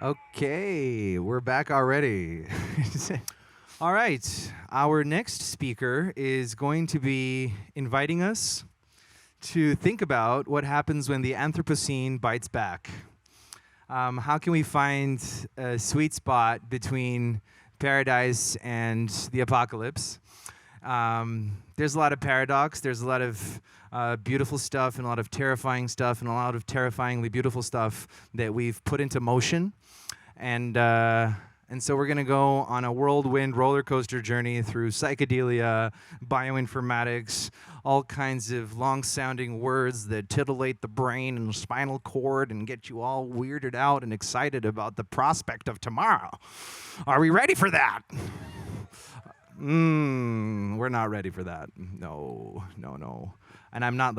Okay, we're back already. All right, our next speaker is going to be inviting us to think about what happens when the Anthropocene bites back. How can we find a sweet spot between paradise and the apocalypse? There's a lot of paradox. There's a lot of beautiful stuff and a lot of terrifying stuff and a lot of terrifyingly beautiful stuff that we've put into motion. And so we're going to go on a whirlwind roller coaster journey through psychedelia, bioinformatics, all kinds of long-sounding words that titillate the brain and spinal cord and get you all weirded out and excited about the prospect of tomorrow. Are we ready for that? We're not ready for that. No. And I'm not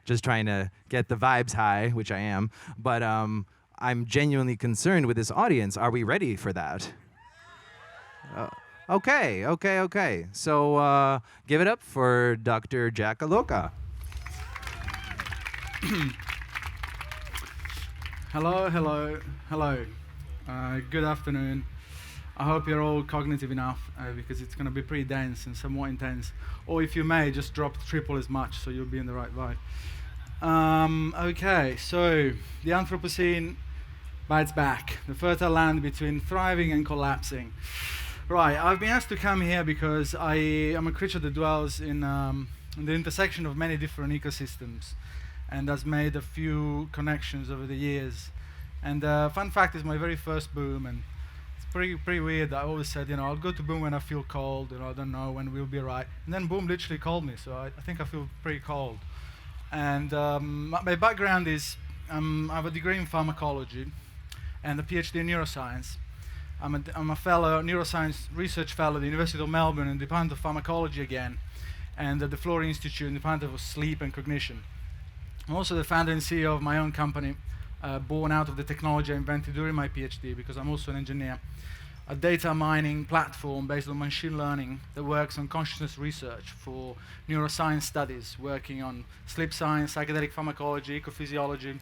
just trying to get the vibes high, which I am, but I'm genuinely concerned with this audience. Are we ready for that? Okay. So give it up for Dr. Jack Aloka. Hello. Good afternoon. I hope you're all cognitive enough because it's going to be pretty dense and somewhat intense. Or if you may, just drop triple as much so you'll be in the right vibe. Okay, so the Anthropocene bites back. The fertile land between thriving and collapsing. Right, I've been asked to come here because I am a creature that dwells in the intersection of many different ecosystems and has made a few connections over the years. And fun fact is my very first boom, and it's pretty weird. I always said, I'll go to boom when I feel cold, I don't know when we'll be right. And then boom literally called me, so I think I feel pretty cold. And my background is, I have a degree in pharmacology and a PhD in neuroscience. I'm a fellow, neuroscience research fellow at the University of Melbourne in the Department of Pharmacology again, and at the Florey Institute in the Department of Sleep and Cognition. I'm also the founder and CEO of my own company, born out of the technology I invented during my PhD, because I'm also an engineer. A data mining platform based on machine learning that works on consciousness research for neuroscience studies, working on sleep science, psychedelic pharmacology, ecophysiology.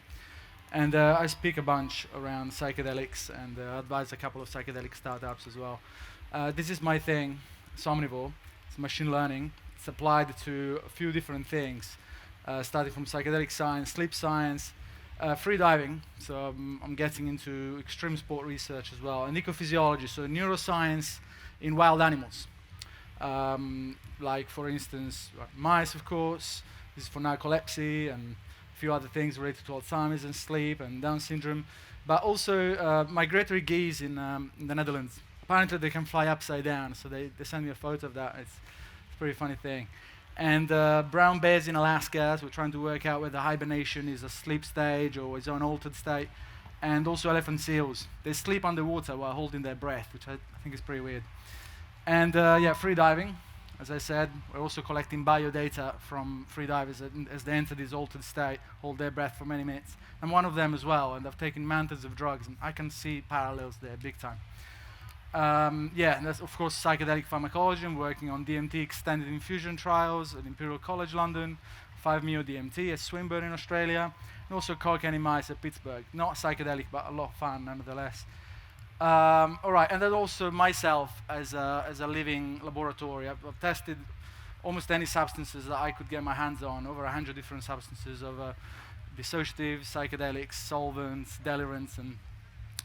And I speak a bunch around psychedelics and advise a couple of psychedelic startups as well. This is my thing, Somnivore. It's machine learning. It's applied to a few different things, starting from psychedelic science, sleep science, free diving, so I'm getting into extreme sport research as well, and ecophysiology, so neuroscience in wild animals. Like, for instance, mice, of course. This is for narcolepsy and a few other things related to Alzheimer's and sleep and Down syndrome, but also migratory geese in the Netherlands. Apparently they can fly upside down, so they sent me a photo of that. It's a pretty funny thing. And brown bears in Alaska, so we're trying to work out whether hibernation is a sleep stage or is an altered state. And also elephant seals. They sleep underwater while holding their breath, which I think is pretty weird. And free diving. As I said, we're also collecting biodata from free divers as they enter this altered state, hold their breath for many minutes. I'm one of them as well, and I've taken mountains of drugs, and I can see parallels there big time. And that's, of course, psychedelic pharmacology. I'm working on DMT extended infusion trials at Imperial College London, 5-MeO-DMT at Swinburne in Australia, and also cocaine in mice at Pittsburgh. Not psychedelic, but a lot of fun nonetheless. All right, and then also myself as a living laboratory. I've tested almost any substances that I could get my hands on, over 100 different substances of dissociatives, psychedelics, solvents, delirants, and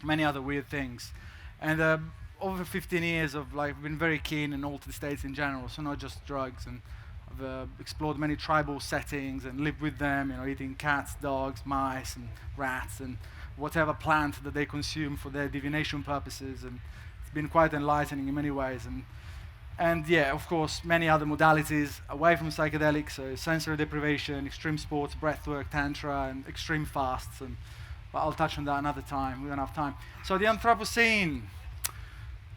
many other weird things. And over 15 years of I've been very keen in altered states in general, so not just drugs. And I've explored many tribal settings and lived with them, eating cats, dogs, mice, and rats, and whatever plant that they consume for their divination purposes. And it's been quite enlightening in many ways. And of course, many other modalities away from psychedelics, so sensory deprivation, extreme sports, breathwork, tantra, and extreme fasts. But I'll touch on that another time. We don't have time. So the Anthropocene.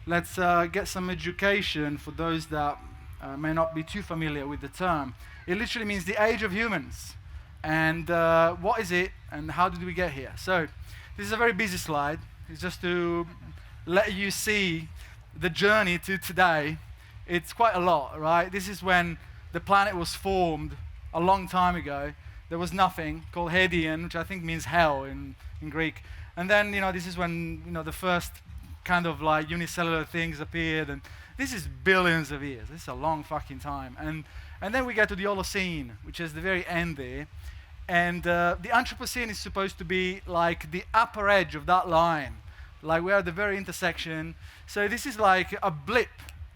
Let's get some education for those that may not be too familiar with the term. It literally means the age of humans. And what is it, and how did we get here? So this is a very busy slide. It's just to let you see the journey to today. It's quite a lot, right? This is when the planet was formed a long time ago. There was nothing, called Hadean, which I think means hell in Greek. And then, this is when, the first kind of like unicellular things appeared, and this is billions of years. This is a long fucking time. And then we get to the Holocene, which is the very end there. And the Anthropocene is supposed to be like the upper edge of that line. Like we're at the very intersection. So this is like a blip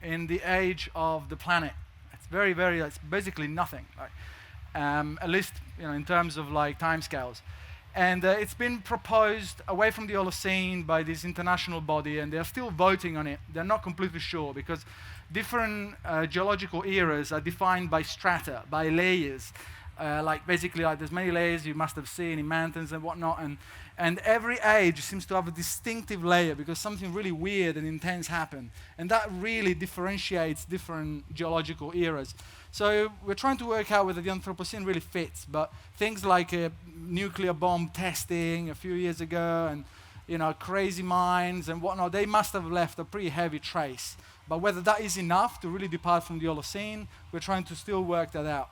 in the age of the planet. It's very, very, it's basically nothing. Right? At least, in terms of like timescales. And it's been proposed away from the Holocene by this international body, and they're still voting on it. They're not completely sure because different geological eras are defined by strata, by layers. Like basically, like there's many layers you must have seen in mountains and whatnot, and every age seems to have a distinctive layer because something really weird and intense happened, and that really differentiates different geological eras. So we're trying to work out whether the Anthropocene really fits, but things like nuclear bomb testing a few years ago, and crazy mines and whatnot, they must have left a pretty heavy trace. But whether that is enough to really depart from the Holocene, we're trying to still work that out.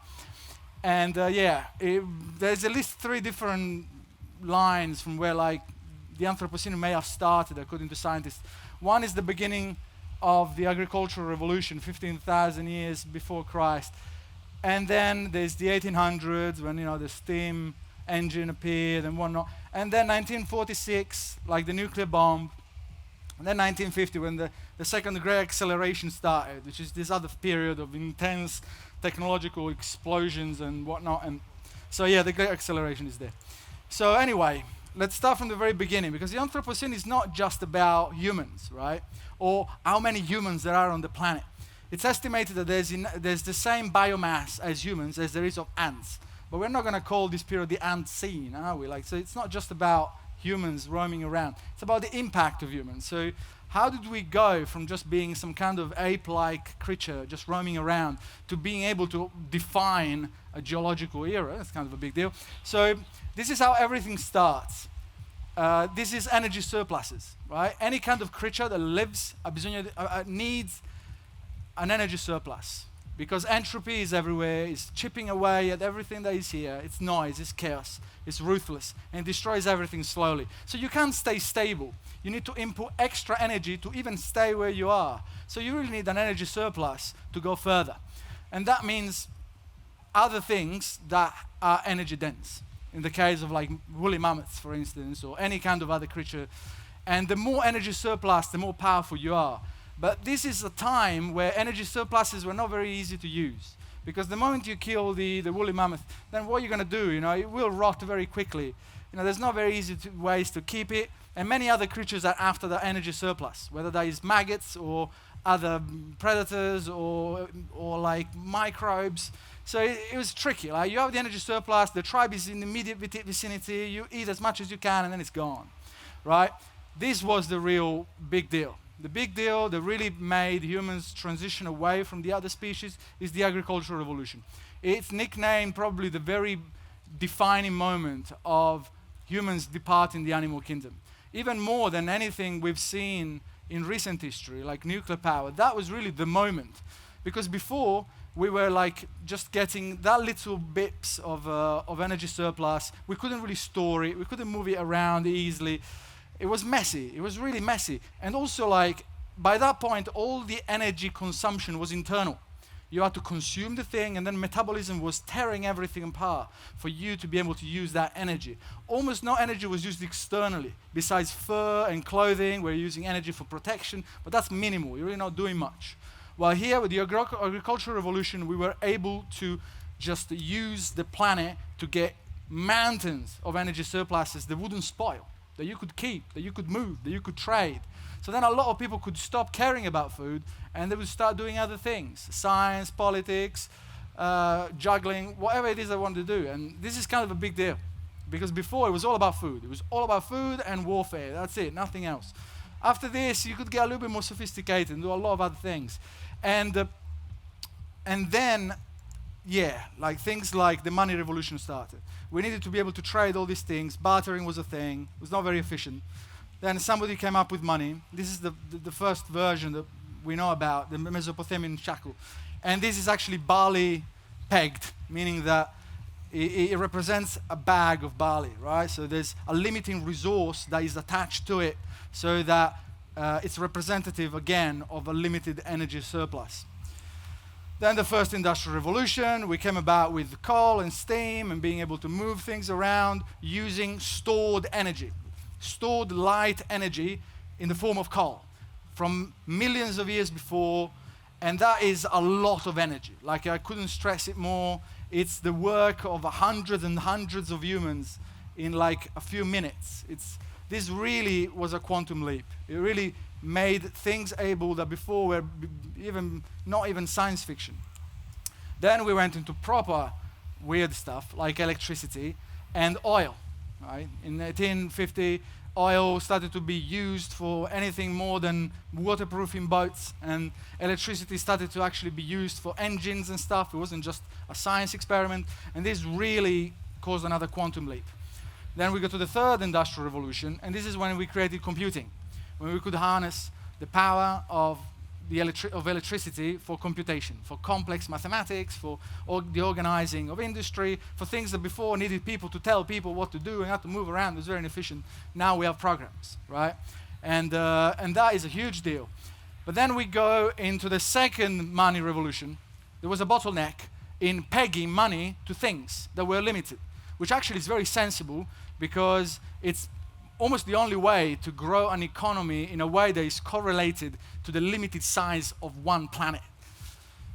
And there's at least 3 different lines from where like the Anthropocene may have started, according to scientists. One is the beginning of the agricultural revolution, 15,000 years before Christ. And then there's the 1800s when the steam engine appeared and whatnot. And then 1946, like the nuclear bomb. And then 1950 when the second great acceleration started, which is this other period of intense technological explosions and whatnot. And so the great acceleration is there. So anyway, let's start from the very beginning, because the Anthropocene is not just about humans, right? Or how many humans there are on the planet. It's estimated that there's the same biomass as humans as there is of ants. But we're not going to call this period the ant scene, are we? So it's not just about humans roaming around. It's about the impact of humans. So how did we go from just being some kind of ape-like creature just roaming around to being able to define a geological era? That's kind of a big deal. So this is how everything starts. This is energy surpluses, right? Any kind of creature that lives needs an energy surplus, because entropy is everywhere, it's chipping away at everything that is here. It's noise, it's chaos, it's ruthless, and it destroys everything slowly. So you can't stay stable. You need to input extra energy to even stay where you are. So you really need an energy surplus to go further. And that means other things that are energy dense. In the case of like woolly mammoths, for instance, or any kind of other creature. And the more energy surplus, the more powerful you are. But this is a time where energy surpluses were not very easy to use. Because the moment you kill the woolly mammoth, then what are you going to do? It will rot very quickly. There's not very easy ways to keep it. And many other creatures are after the energy surplus, whether that is maggots or other predators or like microbes. So it was tricky. Like you have the energy surplus, the tribe is in the immediate vicinity, you eat as much as you can, and then it's gone, right? This was the real big deal. The big deal that really made humans transition away from the other species is the agricultural revolution. It's nicknamed probably the very defining moment of humans departing the animal kingdom. Even more than anything we've seen in recent history, like nuclear power. That was really the moment. Because before, we were like just getting that little bits of energy surplus. We couldn't really store it. We couldn't move it around easily. It was messy. It was really messy. And also, like, by that point, all the energy consumption was internal. You had to consume the thing, and then metabolism was tearing everything apart for you to be able to use that energy. Almost no energy was used externally. Besides fur and clothing, we're using energy for protection, but that's minimal. You're really not doing much. While here, with the agricultural revolution, we were able to just use the planet to get mountains of energy surpluses that wouldn't spoil, that you could keep, that you could move, that you could trade. So then a lot of people could stop caring about food, and they would start doing other things: science, politics, juggling, whatever it is they want to do. And this is kind of a big deal, because before it was all about food. It was all about food and warfare. That's it, nothing else. After this, you could get a little bit more sophisticated and do a lot of other things. And then, like things like the money revolution started. We needed to be able to trade all these things. Bartering was a thing. It was not very efficient. Then somebody came up with money. This is the first version that we know about, the Mesopotamian shackle. And this is actually barley pegged, meaning that it represents a bag of barley, right? So there's a limiting resource that is attached to it, so that it's representative again of a limited energy surplus. Then the first industrial revolution, we came about with coal and steam and being able to move things around using stored energy, stored light energy in the form of coal from millions of years before, and that is a lot of energy. Like, I couldn't stress it more. It's the work of hundreds and hundreds of humans in like a few minutes. This really was a quantum leap. It really made things able that before were not even science fiction. Then we went into proper weird stuff like electricity and oil. Right? In 1850, oil started to be used for anything more than waterproofing boats, and electricity started to actually be used for engines and stuff. It wasn't just a science experiment, and this really caused another quantum leap. Then we go to the third industrial revolution, and this is when we created computing, when we could harness the power of electricity for computation, for complex mathematics, for the organizing of industry, for things that before needed people to tell people what to do and how to move around. It was very inefficient. Now we have programs, right? And that is a huge deal. But then we go into the second money revolution. There was a bottleneck in pegging money to things that were limited, which actually is very sensible, because it's almost the only way to grow an economy in a way that is correlated to the limited size of one planet.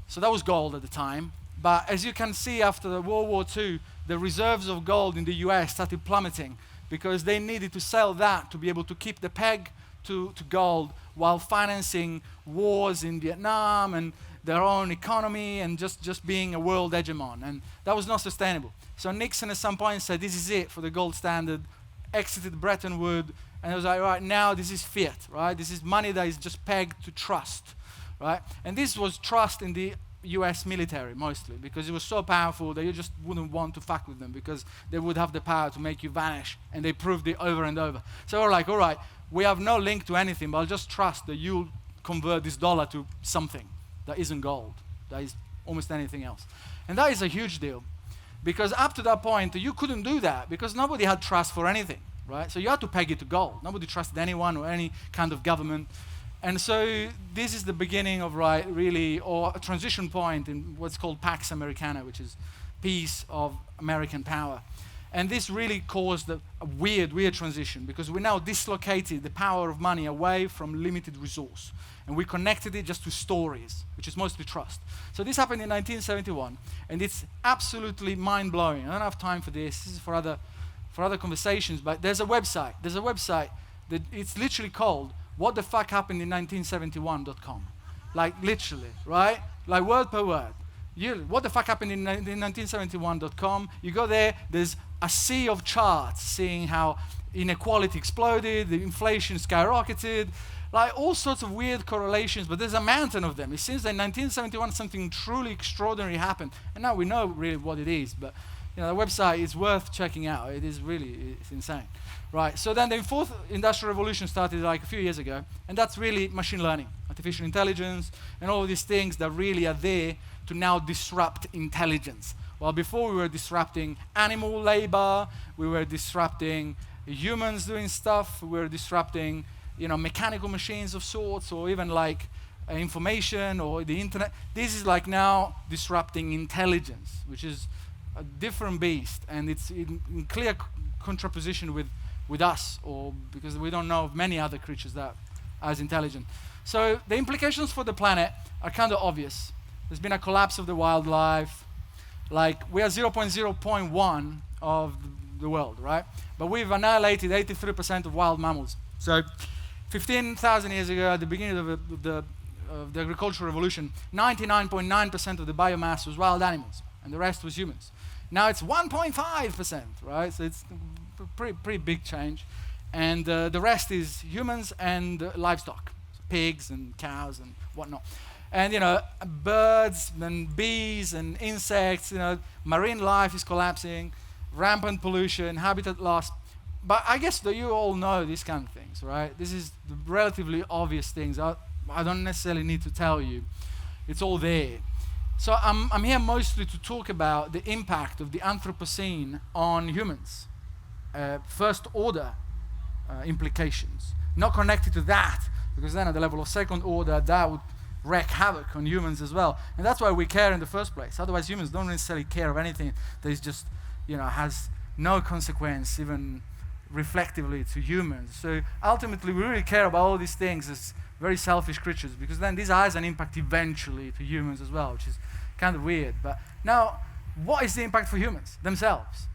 So that was gold at the time. But as you can see, after the World War II, the reserves of gold in the US started plummeting, because they needed to sell that to be able to keep the peg to gold while financing wars in Vietnam and their own economy and just being a world hegemon. And that was not sustainable. So Nixon at some point said, this is it for the gold standard, exited Bretton Woods, and it was like, right, now this is fiat, right? This is money that is just pegged to trust, right? And this was trust in the US military mostly, because it was so powerful that you just wouldn't want to fuck with them, because they would have the power to make you vanish, and they proved it over and over. So we're like, all right, we have no link to anything, but I'll just trust that you'll convert this dollar to something that isn't gold, that is almost anything else. And that is a huge deal, because up to that point, you couldn't do that, because nobody had trust for anything, right? So you had to peg it to gold. Nobody trusted anyone or any kind of government. And so this is the beginning of, right, really, or a transition point in what's called Pax Americana, which is peace of American power. And this really caused a weird transition, because we now dislocated the power of money away from limited resource. And we connected it just to stories, which is mostly trust. So this happened in 1971, and it's absolutely mind-blowing. I don't have time for this. This is for other conversations, but there's a website. There's a website that it's literally called whatthefuckhappenedin1971.com. Like, literally, right? Like, word per word. What the fuck happened in 1971.com. You go there, there's a sea of charts seeing how inequality exploded, the inflation skyrocketed, like all sorts of weird correlations, but there's a mountain of them. It seems that in 1971 something truly extraordinary happened, and now we know really what it is, but you know, the website is worth checking out. It is really, it's insane. Right, so then the fourth industrial revolution started like a few years ago, and that's really machine learning, artificial intelligence, and all of these things that really are there to now disrupt intelligence. Well, before we were disrupting animal labor, we were disrupting humans doing stuff, we were disrupting, you know, mechanical machines of sorts, or even like information or the internet. This is like now disrupting intelligence, which is a different beast, and it's in clear contraposition with us, or because we don't know of many other creatures that are as intelligent. So the implications for the planet are kind of obvious. There's been a collapse of the wildlife. Like, we are 0.0.1 of the world, right? But we've annihilated 83% of wild mammals. So 15,000 years ago, at the beginning of the agricultural revolution, 99.9% of the biomass was wild animals, and the rest was humans. Now it's 1.5%, right? So it's a pretty big change. And the rest is humans and livestock, so pigs and cows and whatnot. And, you know, birds and bees and insects, you know, marine life is collapsing, rampant pollution, habitat loss. But I guess that you all know these kind of things, right? This is the relatively obvious things. I don't necessarily need to tell you. It's all there. So I'm here mostly to talk about the impact of the Anthropocene on humans, first order implications, not connected to that, because then at the level of second order, that would wreak havoc on humans as well. And that's why we care in the first place. Otherwise, humans don't necessarily care of anything that is just, has no consequence, even reflectively, to humans. So ultimately, we really care about all these things as very selfish creatures, because then this has an impact eventually to humans as well, which is kind of weird. But now, what is the impact for humans themselves?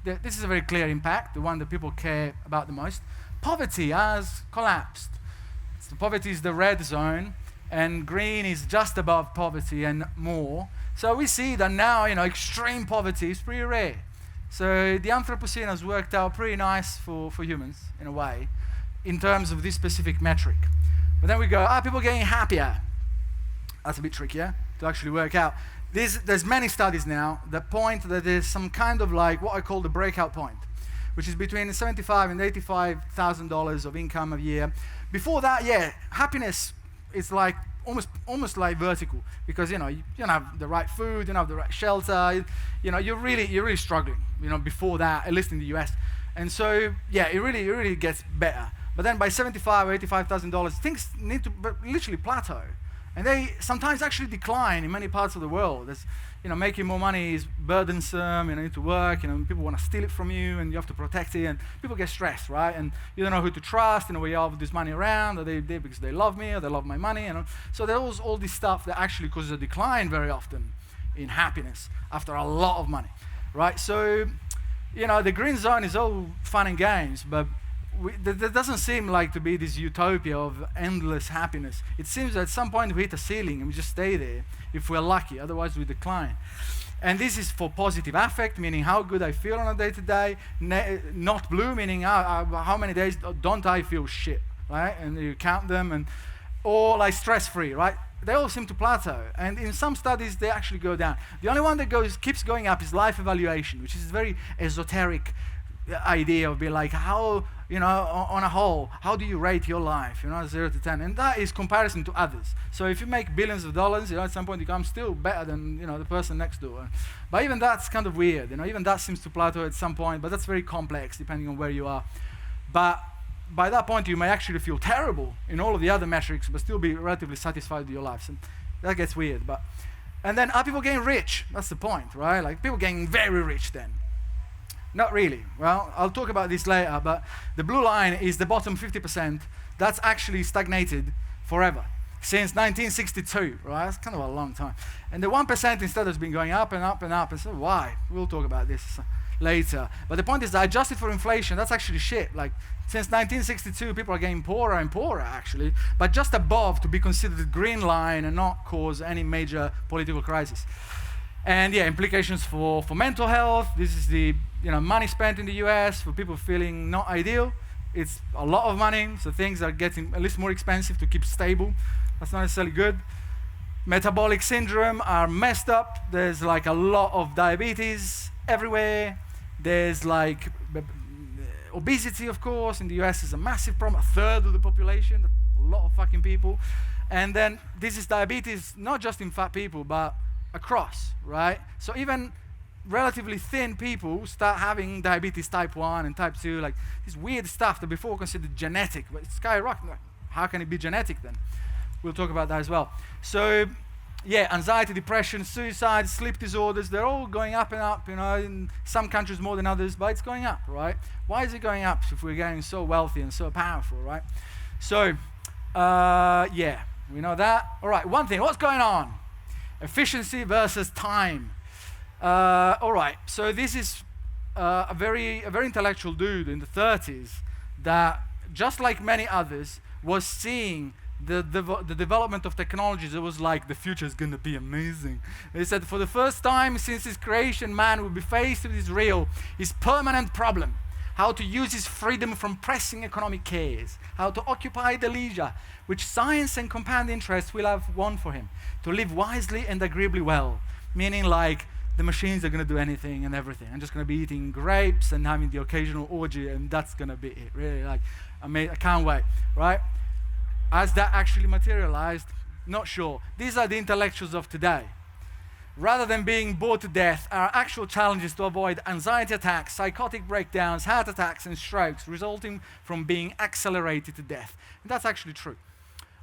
This is a very clear impact, the one that people care about the most. Poverty has collapsed. So poverty is the red zone, and green is just above poverty and more. So we see that now, extreme poverty is pretty rare. So the Anthropocene has worked out pretty nice for humans, in a way, in terms of this specific metric. But then we go, people are getting happier. That's a bit trickier to actually work out. There's many studies now that point that there's some kind of like what I call the breakout point, which is between $75,000 and $85,000 of income a year. Before that, happiness is like almost like vertical, because you don't have the right food, you don't have the right shelter, you're really struggling, before that, at least in the US. And so it really gets better. But then by $75,000 or $85,000, things need to literally plateau. And they sometimes actually decline in many parts of the world. There's, making more money is burdensome, you need to work, people want to steal it from you, and you have to protect it, and people get stressed, right? And you don't know who to trust, we have this money around, or they because they love me, or they love my money, So there's all this stuff that actually causes a decline very often in happiness after a lot of money, right? So, the green zone is all fun and games, but there doesn't seem like to be this utopia of endless happiness. It seems that at some point we hit a ceiling and we just stay there if we're lucky, otherwise we decline. And this is for positive affect, meaning how good I feel on a day-to-day, not blue, meaning how many days don't I feel shit, right? And you count them, or like stress-free, right? They all seem to plateau, and in some studies they actually go down. The only one that keeps going up is life evaluation, which is a very esoteric idea of being like, how, on a whole, how do you rate your life, 0 to 10, and that is comparison to others. So if you make billions of dollars, at some point you become still better than, the person next door. But even that's kind of weird, even that seems to plateau at some point, but that's very complex depending on where you are. But by that point you may actually feel terrible in all of the other metrics, but still be relatively satisfied with your life. So that gets weird. And then are people getting rich? That's the point, right? Like people getting very rich then. Not really. Well, I'll talk about this later, but the blue line is the bottom 50%. That's actually stagnated forever, since 1962, right? That's kind of a long time. And the 1% instead has been going up and up and up, and so why? We'll talk about this later. But the point is that adjusted for inflation, that's actually shit. Like, since 1962, people are getting poorer and poorer, actually, but just above to be considered the green line and not cause any major political crisis. And implications for mental health. This is the money spent in the US for people feeling not ideal. It's a lot of money, so things are getting at least more expensive to keep stable. That's not necessarily good. Metabolic syndrome are messed up. There's like a lot of diabetes everywhere. There's like obesity, of course. In the US is a massive problem, a third of the population, a lot of fucking people. And then this is diabetes, not just in fat people, but across, right? So even relatively thin people start having diabetes type 1 and type 2, like this weird stuff that before considered genetic, but it's skyrocketing. How can it be genetic then? We'll talk about that as well. So anxiety, depression, suicide, sleep disorders, they're all going up and up, in some countries more than others, but it's going up, right? Why is it going up if we're getting so wealthy and so powerful, right? So, we know that. All right, one thing, what's going on? Efficiency versus time. All right, so this is a very intellectual dude in the 30s that, just like many others, was seeing the development of technologies. It was like, the future is going to be amazing. They said for the first time since his creation, man will be faced with his permanent problem. How to use his freedom from pressing economic cares, how to occupy the leisure which science and compound interests will have won for him, to live wisely and agreeably well, meaning like the machines are going to do anything and everything. I'm just going to be eating grapes and having the occasional orgy, and that's going to be it. Really, like, I can't wait, right? Has that actually materialized? Not sure. These are the intellectuals of today. rather than being bored to death, our actual challenge is to avoid anxiety attacks, psychotic breakdowns, heart attacks, and strokes resulting from being accelerated to death. And that's actually true.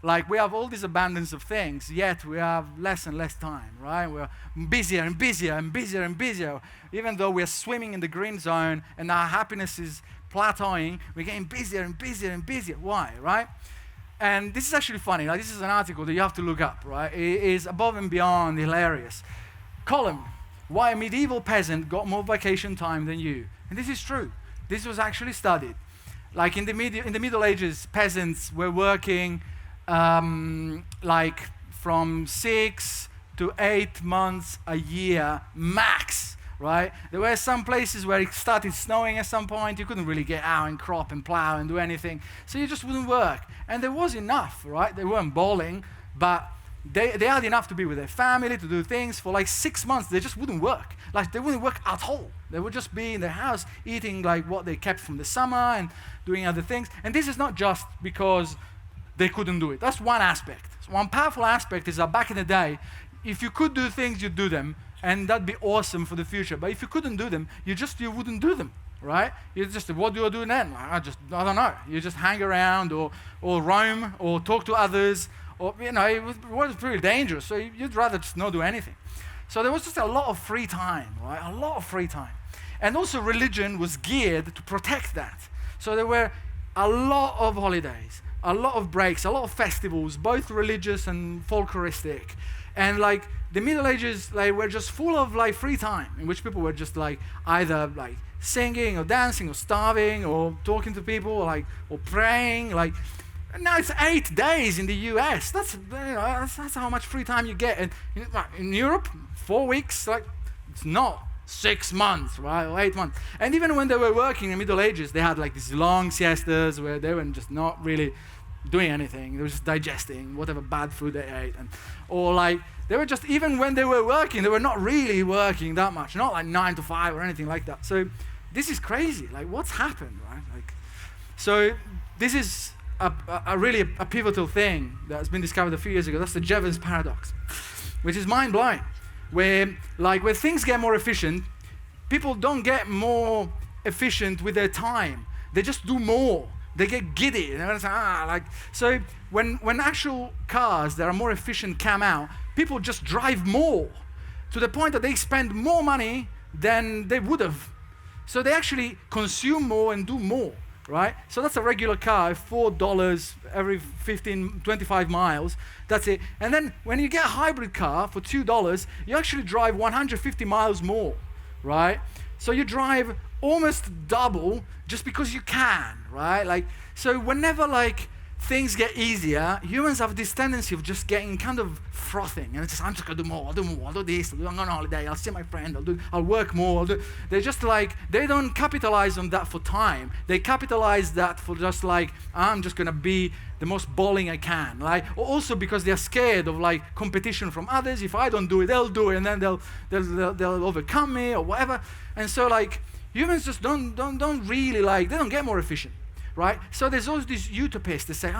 Like, we have all this abundance of things, yet we have less and less time, right? We're busier and busier and busier and busier. Even though we're swimming in the green zone and our happiness is plateauing, we're getting busier and busier and busier. Why, right? And this is actually funny. Like, this is an article that you have to look up, right? It is above and beyond hilarious. Column, why a medieval peasant got more vacation time than you. And this is true. This was actually studied. Like, in the Middle Ages, peasants were working like from 6 to 8 months a year max, right? There were some places where it started snowing at some point. You couldn't really get out and crop and plow and do anything, so you just wouldn't work. And there was enough, right? They weren't bawling, but they had enough to be with their family, to do things. For like 6 months, they just wouldn't work. Like, they wouldn't work at all. They would just be in their house eating like what they kept from the summer and doing other things. And this is not just because they couldn't do it. That's one aspect. So one powerful aspect is that back in the day, if you could do things, you'd do them, and that'd be awesome for the future. But if you couldn't do them, you wouldn't do them, right? You just, what do I do then? I don't know. You just hang around or roam or talk to others, or, you know, it was pretty dangerous. So you'd rather just not do anything. So there was just a lot of free time, right? A lot of free time. And also religion was geared to protect that. So there were a lot of holidays, a lot of breaks, a lot of festivals, both religious and folkloristic. And like the Middle Ages, like, were just full of like free time in which people were just like either like singing or dancing or starving or talking to people or praying. Like, now it's 8 days in the US. That's how much free time you get. And in Europe, 4 weeks, like, it's not 6 months, right, or 8 months. And even when they were working in the Middle Ages, they had like these long siestas where they were just not really doing anything. They were just digesting whatever bad food they ate. Or like, they were just, even when they were working, they were not really working that much, not like 9 to 5 or anything like that. So this is crazy. Like, what's happened, right? Like, so this is a really pivotal thing that's been discovered a few years ago. That's the Jevons paradox, which is mind-blowing. Where things get more efficient, people don't get more efficient with their time. They just do more. They get giddy. So when actual cars that are more efficient come out, people just drive more to the point that they spend more money than they would have. So they actually consume more and do more, right? So that's a regular car, $4 every 25 miles. That's it. And then when you get a hybrid car for $2, you actually drive 150 miles more, right? So you drive almost double just because you can, right? Like, so whenever like things get easier, humans have this tendency of just getting kind of frothing, and it's just, I'm just gonna do more, I'll do this, I'll go on holiday, I'll see my friend, I'll work more, they're just like, they don't capitalize on that for time. They capitalize that for just like, I'm just gonna be the most bowling I can, like, or also because they're scared of like competition from others. If I don't do it, they'll do it, and then they'll overcome me or whatever. And so like, humans just don't really like, they don't get more efficient. Right? So there's always these utopists that say,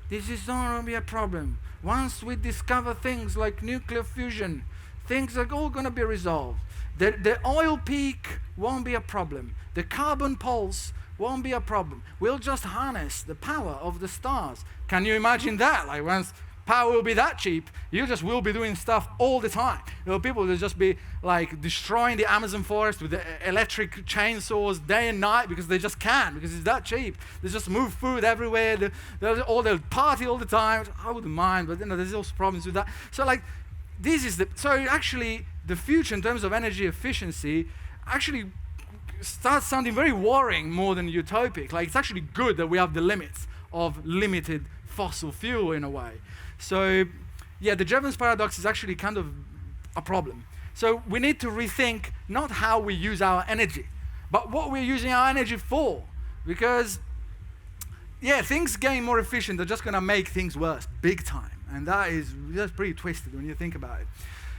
this is not going to be a problem. Once we discover things like nuclear fusion, things are all going to be resolved. The oil peak won't be a problem. The carbon pulse won't be a problem. We'll just harness the power of the stars. Can you imagine that? Like, once power will be that cheap, you just will be doing stuff all the time. People will just be like destroying the Amazon forest with the electric chainsaws day and night because they just can, because it's that cheap. They just move food everywhere. They'll party all the time. I wouldn't mind, but there's also problems with that. So like, actually the future in terms of energy efficiency actually starts sounding very worrying more than utopic. Like, it's actually good that we have the limits of limited fossil fuel in a way. So, yeah, the Jevons paradox is actually kind of a problem. So we need to rethink not how we use our energy, but what we're using our energy for. Because, yeah, things getting more efficient are just going to make things worse, big time. And that's pretty twisted when you think about it.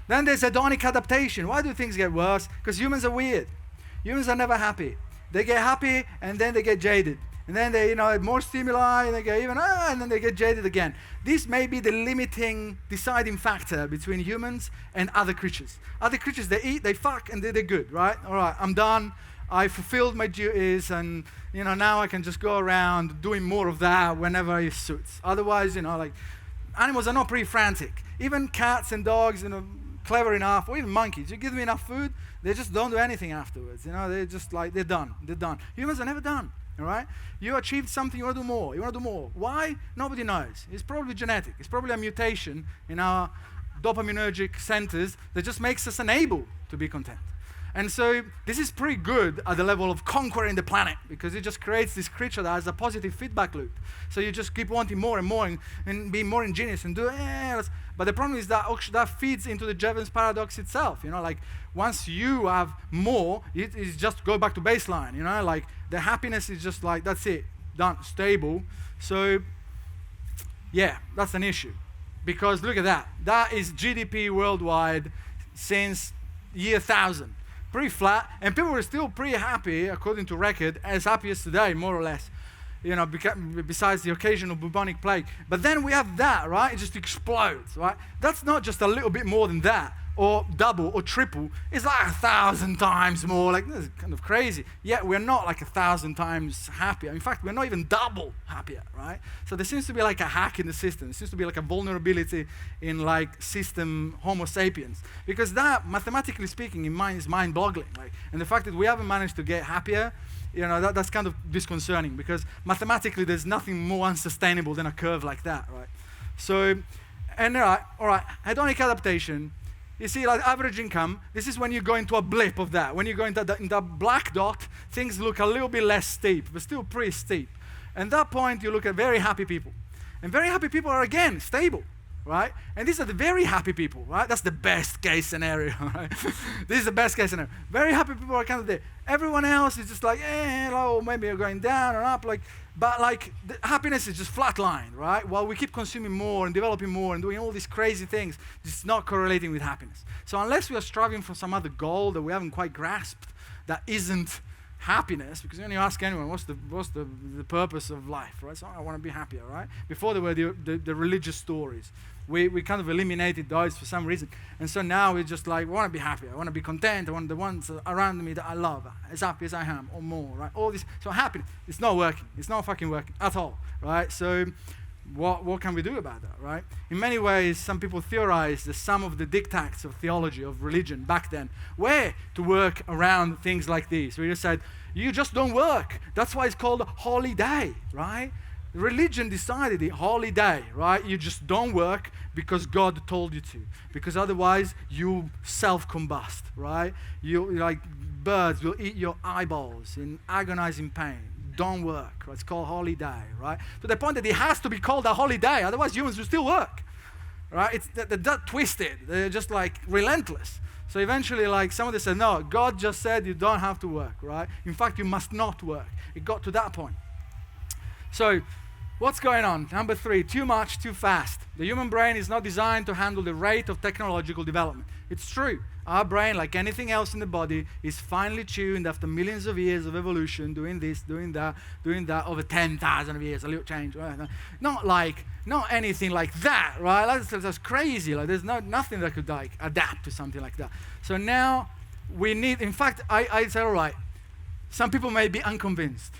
Then there's hedonic adaptation. Why do things get worse? Because humans are weird. Humans are never happy. They get happy and then they get jaded. And then they, more stimuli, and they get even, and then they get jaded again. This may be the limiting, deciding factor between humans and other creatures. Other creatures, they eat, they fuck, and they're good, right? All right, I'm done. I fulfilled my duties, and now I can just go around doing more of that whenever it suits. Otherwise, like animals are not pretty frantic. Even cats and dogs, clever enough, or even monkeys. You give them enough food, they just don't do anything afterwards. They're just like they're done. Humans are never done. All right? You achieved something, you want to do more. You want to do more. Why? Nobody knows. It's probably genetic. It's probably a mutation in our dopaminergic centers that just makes us unable to be content. And so this is pretty good at the level of conquering the planet, because it just creates this creature that has a positive feedback loop. So you just keep wanting more and more and be more ingenious and do but the problem is that that feeds into the Jevons paradox itself. Like once you have more, it is just go back to baseline. Like the happiness is just like, that's it, done, stable. So yeah, that's an issue, because look at that. That is GDP worldwide since year 1000. Pretty flat, and people were still pretty happy, according to record, as happy as today, more or less, besides the occasional bubonic plague. But then we have that, right? It just explodes, right? That's not just a little bit more than that, or double, or triple. It's like 1,000 times more. Like, this is kind of crazy. Yet we're not like 1,000 times happier. In fact, we're not even double happier, right? So there seems to be like a hack in the system. There seems to be like a vulnerability in like system Homo sapiens. Because that, mathematically speaking, is mind-boggling. And the fact that we haven't managed to get happier, that's kind of disconcerting, because mathematically there's nothing more unsustainable than a curve like that, right? So, and all right, hedonic adaptation. You see, like average income, this is when you go into a blip of that. When you go into the black dot, things look a little bit less steep, but still pretty steep. And at that point, you look at very happy people. And very happy people are, again, stable, right? And these are the very happy people, right? That's the best case scenario, right? This is the best case scenario. Very happy people are kind of there. Everyone else is just like, maybe you're going down or up, but the happiness is just flatlined, right? While we keep consuming more and developing more and doing all these crazy things, it's not correlating with happiness. So unless we are striving for some other goal that we haven't quite grasped, that isn't happiness, because when you ask anyone, what's the purpose of life, right? So I want to be happier, right? Before there were the religious stories. We kind of eliminated those for some reason. And so now we're just like, I want to be happier. I want to be content. I want the ones around me that I love, as happy as I am, or more, right? All this. So happiness, it's not working. It's not fucking working at all, right? So what can we do about that, right? In many ways, some people theorize that some of the dictates of theology, of religion back then, were to work around things like these. We just said, you just don't work. That's why it's called a holy day, right? Religion decided it, holy day, right? You just don't work because God told you to. Because otherwise, you self-combust, right? You, like birds, will eat your eyeballs in agonizing pain. Don't work, right? It's called holy day, right? To the point that it has to be called a holy day, otherwise humans will still work, right? They're twisted. They're just like relentless. So eventually, like somebody said, no, God just said you don't have to work, right? In fact, you must not work. It got to that point. So what's going on? Number 3, too much, too fast. The human brain is not designed to handle the rate of technological development. It's true. Our brain, like anything else in the body, is finely tuned after millions of years of evolution, doing this, doing that, over 10,000 years, a little change. Right? Not anything like that, right? That's crazy. Like there's nothing that could like adapt to something like that. So now we need, in fact, I said, all right, some people may be unconvinced.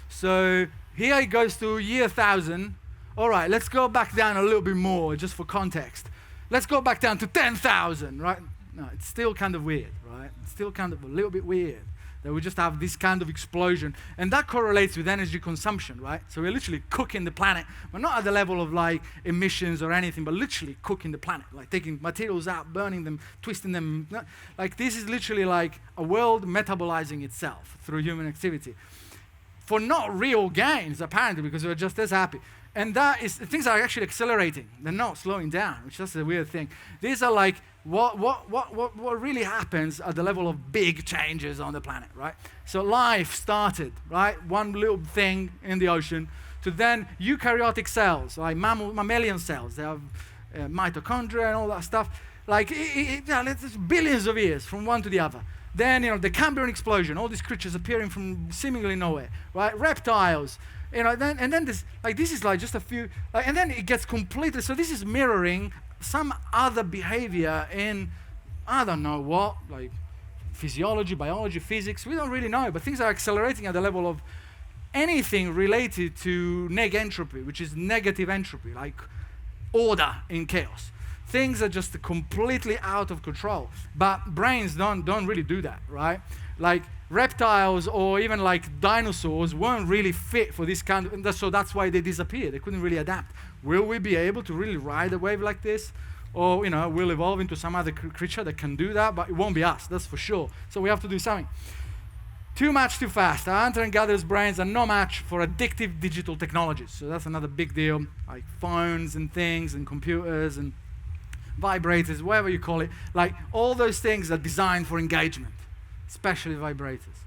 So here it goes to year 1000. All right, let's go back down a little bit more, just for context. Let's go back down to 10,000, right? No, it's still kind of weird, right? It's still kind of a little bit weird that we just have this kind of explosion. And that correlates with energy consumption, right? So we're literally cooking the planet. We're not at the level of like emissions or anything, but literally cooking the planet, like taking materials out, burning them, twisting them. Like this is literally like a world metabolizing itself through human activity. For not real gains, apparently, because we're just as happy. And that is, things are actually accelerating. They're not slowing down, which is a weird thing. These are like what really happens at the level of big changes on the planet, right? So life started, right? One little thing in the ocean, to then eukaryotic cells, like mammalian cells. They have mitochondria and all that stuff. Like, it's billions of years from one to the other. Then, the Cambrian explosion, all these creatures appearing from seemingly nowhere, right? Reptiles, then this is like just a few, and then it gets completely, so this is mirroring some other behavior in, I don't know what, like physiology, biology, physics, we don't really know, but things are accelerating at the level of anything related to neg-entropy, which is negative entropy, like order in chaos. Things are just completely out of control, but brains don't really do that, right? Like reptiles or even like dinosaurs weren't really fit for this kind of, so that's why they disappeared. They couldn't really adapt. Will we be able to really ride a wave like this? Or, we'll evolve into some other creature that can do that, but it won't be us, that's for sure. So we have to do something. Too much, too fast. Our hunter and gatherers' brains are no match for addictive digital technologies. So that's another big deal, like phones and things and computers and vibrators, whatever you call it. Like all those things are designed for engagement, especially vibrators.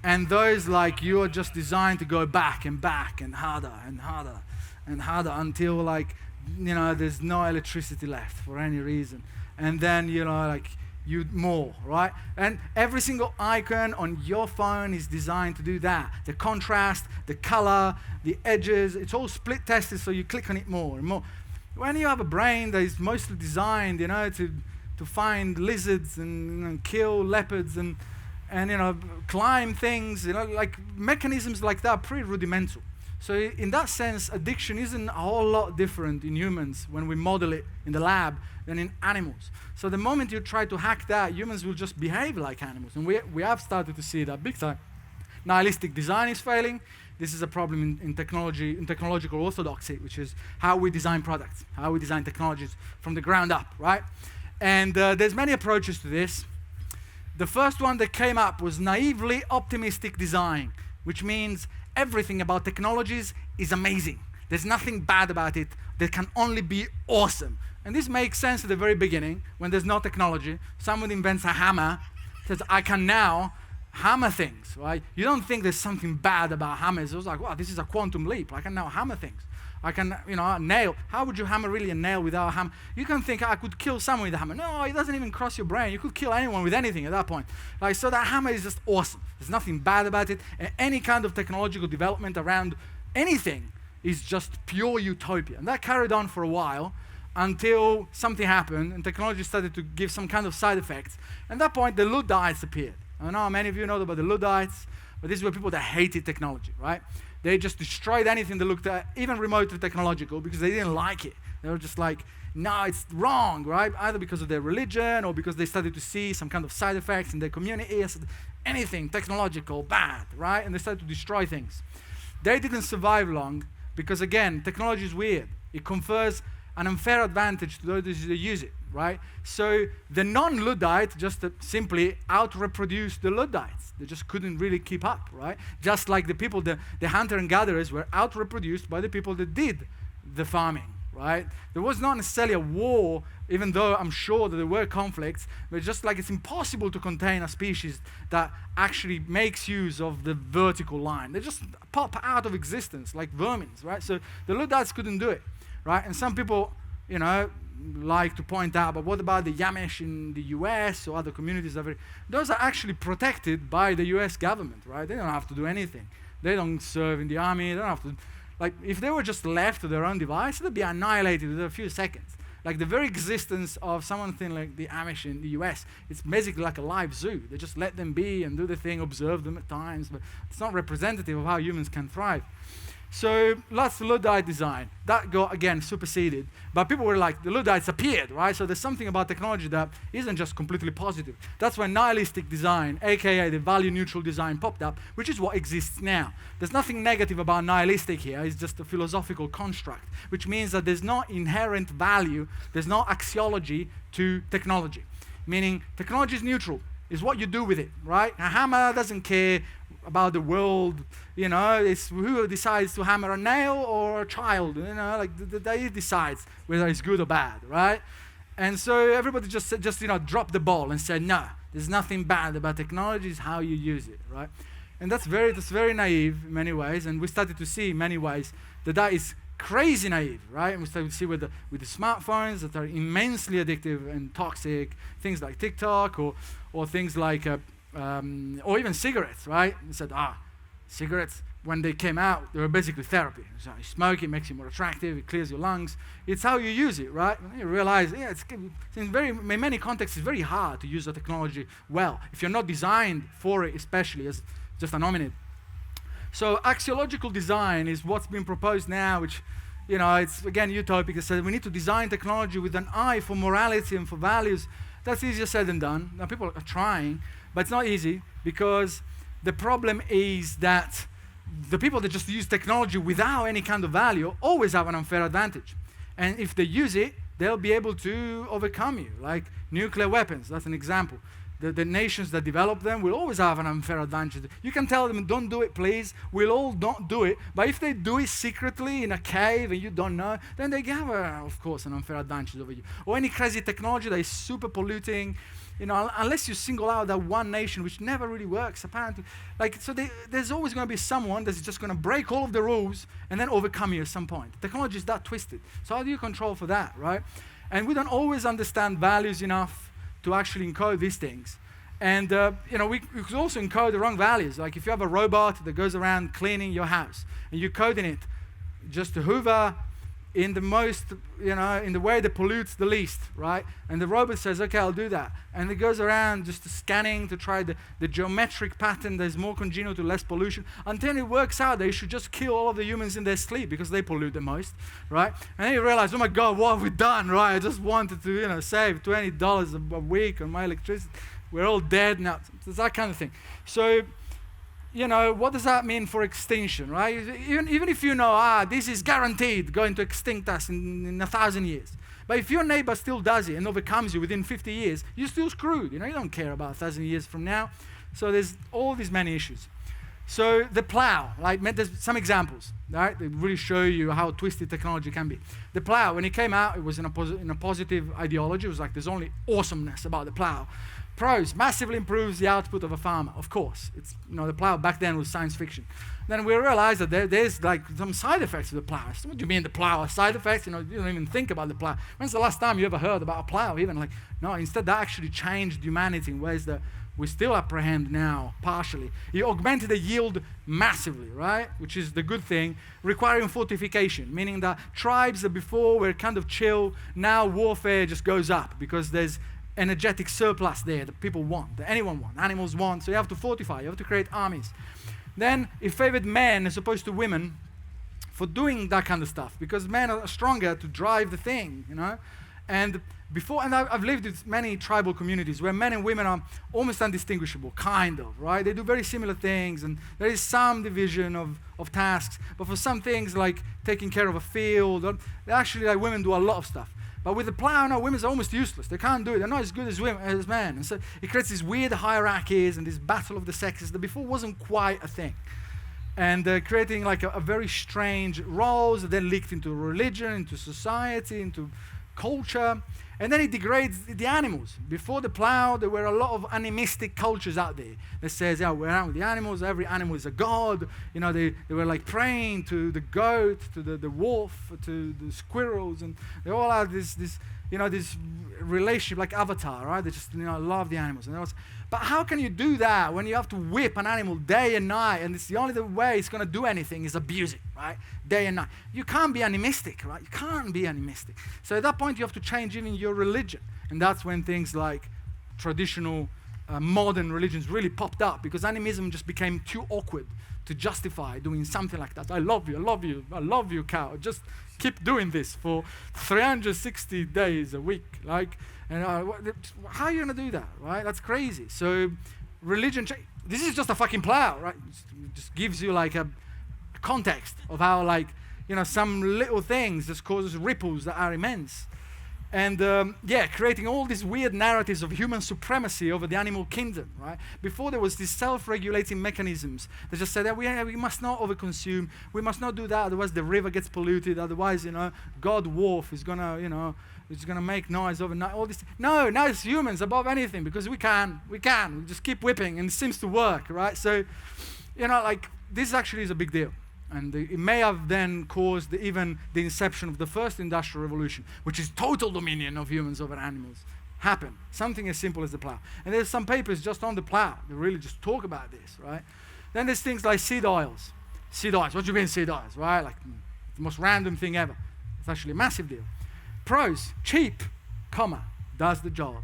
And those, like, you are just designed to go back and back and harder and harder and harder until, like, there's no electricity left for any reason. And then, you more, right? And every single icon on your phone is designed to do that. The contrast, the color, the edges, it's all split tested, so you click on it more and more. When you have a brain that is mostly designed, to find lizards and kill leopards and climb things, like mechanisms like that are pretty rudimental. So in that sense, addiction isn't a whole lot different in humans when we model it in the lab than in animals. So the moment you try to hack that, humans will just behave like animals. And we have started to see that big time. Nihilistic design is failing. This is a problem in technology, in technological orthodoxy, which is how we design products, how we design technologies from the ground up, right? And there's many approaches to this. The first one that came up was naively optimistic design, which means everything about technologies is amazing. There's nothing bad about it. There can only be awesome. And this makes sense at the very beginning, when there's no technology. Someone invents a hammer, says, I can now hammer things, right? You don't think there's something bad about hammers. It was like, wow, this is a quantum leap. I can now hammer things. I can, a nail. How would you hammer really a nail without a hammer? You can think, I could kill someone with a hammer. No, it doesn't even cross your brain. You could kill anyone with anything at that point. Like, so that hammer is just awesome. There's nothing bad about it. And any kind of technological development around anything is just pure utopia. And that carried on for a while until something happened and technology started to give some kind of side effects. At that point, the Luddites appeared. I don't know how many of you know about the Luddites, but these were people that hated technology, right? They just destroyed anything that looked even remotely technological because they didn't like it. They were just like, no, it's wrong, right? Either because of their religion or because they started to see some kind of side effects in their community. Anything technological, bad, right? And they started to destroy things. They didn't survive long because, again, technology is weird. It confers an unfair advantage to those that use it, right? So the non-Luddite just simply out-reproduced the Luddites. They just couldn't really keep up, right? Just like the people, the hunter and gatherers were out-reproduced by the people that did the farming, right? There was not necessarily a war, even though I'm sure that there were conflicts, but just like it's impossible to contain a species that actually makes use of the vertical line. They just pop out of existence like vermin, right? So the Luddites couldn't do it, right? And some people, like to point out, but what about the Yamish in the US or other communities? Those are actually protected by the US government, right? They don't have to do anything. They don't serve in the army. They don't have to, like, if they were just left to their own device, they'd be annihilated within a few seconds. Like the very existence of something like the Amish in the US, it's basically like a live zoo. They just let them be and do the thing, observe them at times, but it's not representative of how humans can thrive. So lots of Luddite design. That got, again, superseded. But people were like, the Luddites appeared, right? So there's something about technology that isn't just completely positive. That's when nihilistic design, aka the value-neutral design, popped up, which is what exists now. There's nothing negative about nihilistic here. It's just a philosophical construct, which means that there's no inherent value, there's no axiology to technology. Meaning technology is neutral. It's what you do with it, right? A hammer doesn't care about the world, it's who decides to hammer a nail or a child, they decides whether it's good or bad, right? And so everybody just dropped the ball and said, no, there's nothing bad about technology, it's how you use it, right? And that's very naive in many ways, and we started to see in many ways that is crazy naive, right? And we started to see with the smartphones that are immensely addictive and toxic, things like TikTok or things like or even cigarettes, right? They said, cigarettes, when they came out, they were basically therapy. So you smoke, it makes you more attractive, it clears your lungs. It's how you use it, right? And you realize, in many contexts, it's very hard to use the technology well, if you're not designed for it, especially as just a nominate. So axiological design is what's been proposed now, which, it's again utopic. It says we need to design technology with an eye for morality and for values. That's easier said than done. Now people are trying, but it's not easy, because the problem is that the people that just use technology without any kind of value always have an unfair advantage. And if they use it, they'll be able to overcome you, like nuclear weapons. That's an example. The nations that develop them will always have an unfair advantage. You can tell them, don't do it, please. We'll all don't do it. But if they do it secretly in a cave and you don't know, then they have, of course, an unfair advantage over you. Or any crazy technology that is super polluting, unless you single out that one nation, which never really works, apparently. There's always going to be someone that's just going to break all of the rules and then overcome you at some point. Technology is that twisted. So how do you control for that, right? And we don't always understand values enough to actually encode these things. And, we could also encode the wrong values. Like if you have a robot that goes around cleaning your house, and you're coding it just to hoover in the most, in the way that pollutes the least, right? And the robot says, okay, I'll do that. And it goes around just scanning to try the geometric pattern that is more congenial to less pollution, until it works out that you should just kill all of the humans in their sleep because they pollute the most, right? And then you realize, oh my God, what have we done, right? I just wanted to, save $20 a week on my electricity. We're all dead now. It's that kind of thing. So, what does that mean for extinction, right? Even if this is guaranteed going to extinct us in 1,000 years. But if your neighbor still does it and overcomes you within 50 years, you're still screwed. You don't care about 1,000 years from now. So there's all these many issues. So the plow, there's some examples, right? They really show you how twisted technology can be. The plow, when it came out, it was in a positive ideology. It was like, there's only awesomeness about the plow. Pros, massively improves the output of a farmer. Of course, it's the plow back then was science fiction. Then we realized that there's some side effects of the plow. So what do you mean the plow? Side effects? You don't even think about the plow. When's the last time you ever heard about a plow? Even no. Instead, that actually changed humanity in ways that we still apprehend now partially. It augmented the yield massively, right? Which is the good thing, requiring fortification, meaning that tribes that before were kind of chill, now warfare just goes up because there's energetic surplus there that people want, that anyone wants, animals want, so you have to fortify, you have to create armies. Then it favored men as opposed to women for doing that kind of stuff, because men are stronger to drive the thing, And I've lived with many tribal communities where men and women are almost undistinguishable, kind of, right? They do very similar things, and there is some division of tasks, but for some things like taking care of a field, actually women do a lot of stuff. But with the plow, women are almost useless. They can't do it. They're not as good as women, as men. And so it creates these weird hierarchies and this battle of the sexes that before wasn't quite a thing. And creating a very strange roles that then leaked into religion, into society, into culture. And then it degrades the animals. Before the plow, there were a lot of animistic cultures out there that says, we're out with the animals, every animal is a god. They were praying to the goat, to the wolf, to the squirrels, and they all had this relationship like Avatar, right? They just love the animals. But how can you do that when you have to whip an animal day and night, and it's the only way it's going to do anything is abuse it, right? Day and night. You can't be animistic, right? You can't be animistic. So at that point, you have to change even your religion. And that's when things like traditional modern religions really popped up, because animism just became too awkward to justify doing something like that. I love you, I love you, I love you, cow. Just keep doing this for 360 days a week. How are you going to do that, right? That's crazy. So religion, this is just a fucking plow, right? It just gives you a context of how some little things just causes ripples that are immense. And creating all these weird narratives of human supremacy over the animal kingdom, right? Before there was these self-regulating mechanisms that just said that we must not overconsume, we must not do that, otherwise the river gets polluted, otherwise, God wolf is gonna, it's gonna make noise overnight, all this. No, now it's humans above anything, because we just keep whipping, and it seems to work, right? So, this actually is a big deal. And it may have then caused even the inception of the first industrial revolution, which is total dominion of humans over animals. happen. Something as simple as the plow. And there's some papers just on the plow that really just talk about this, right? Then there's things like seed oils. Seed oils, what do you mean seed oils, right? Like the most random thing ever. It's actually a massive deal. Pros, cheap, comma, does the job.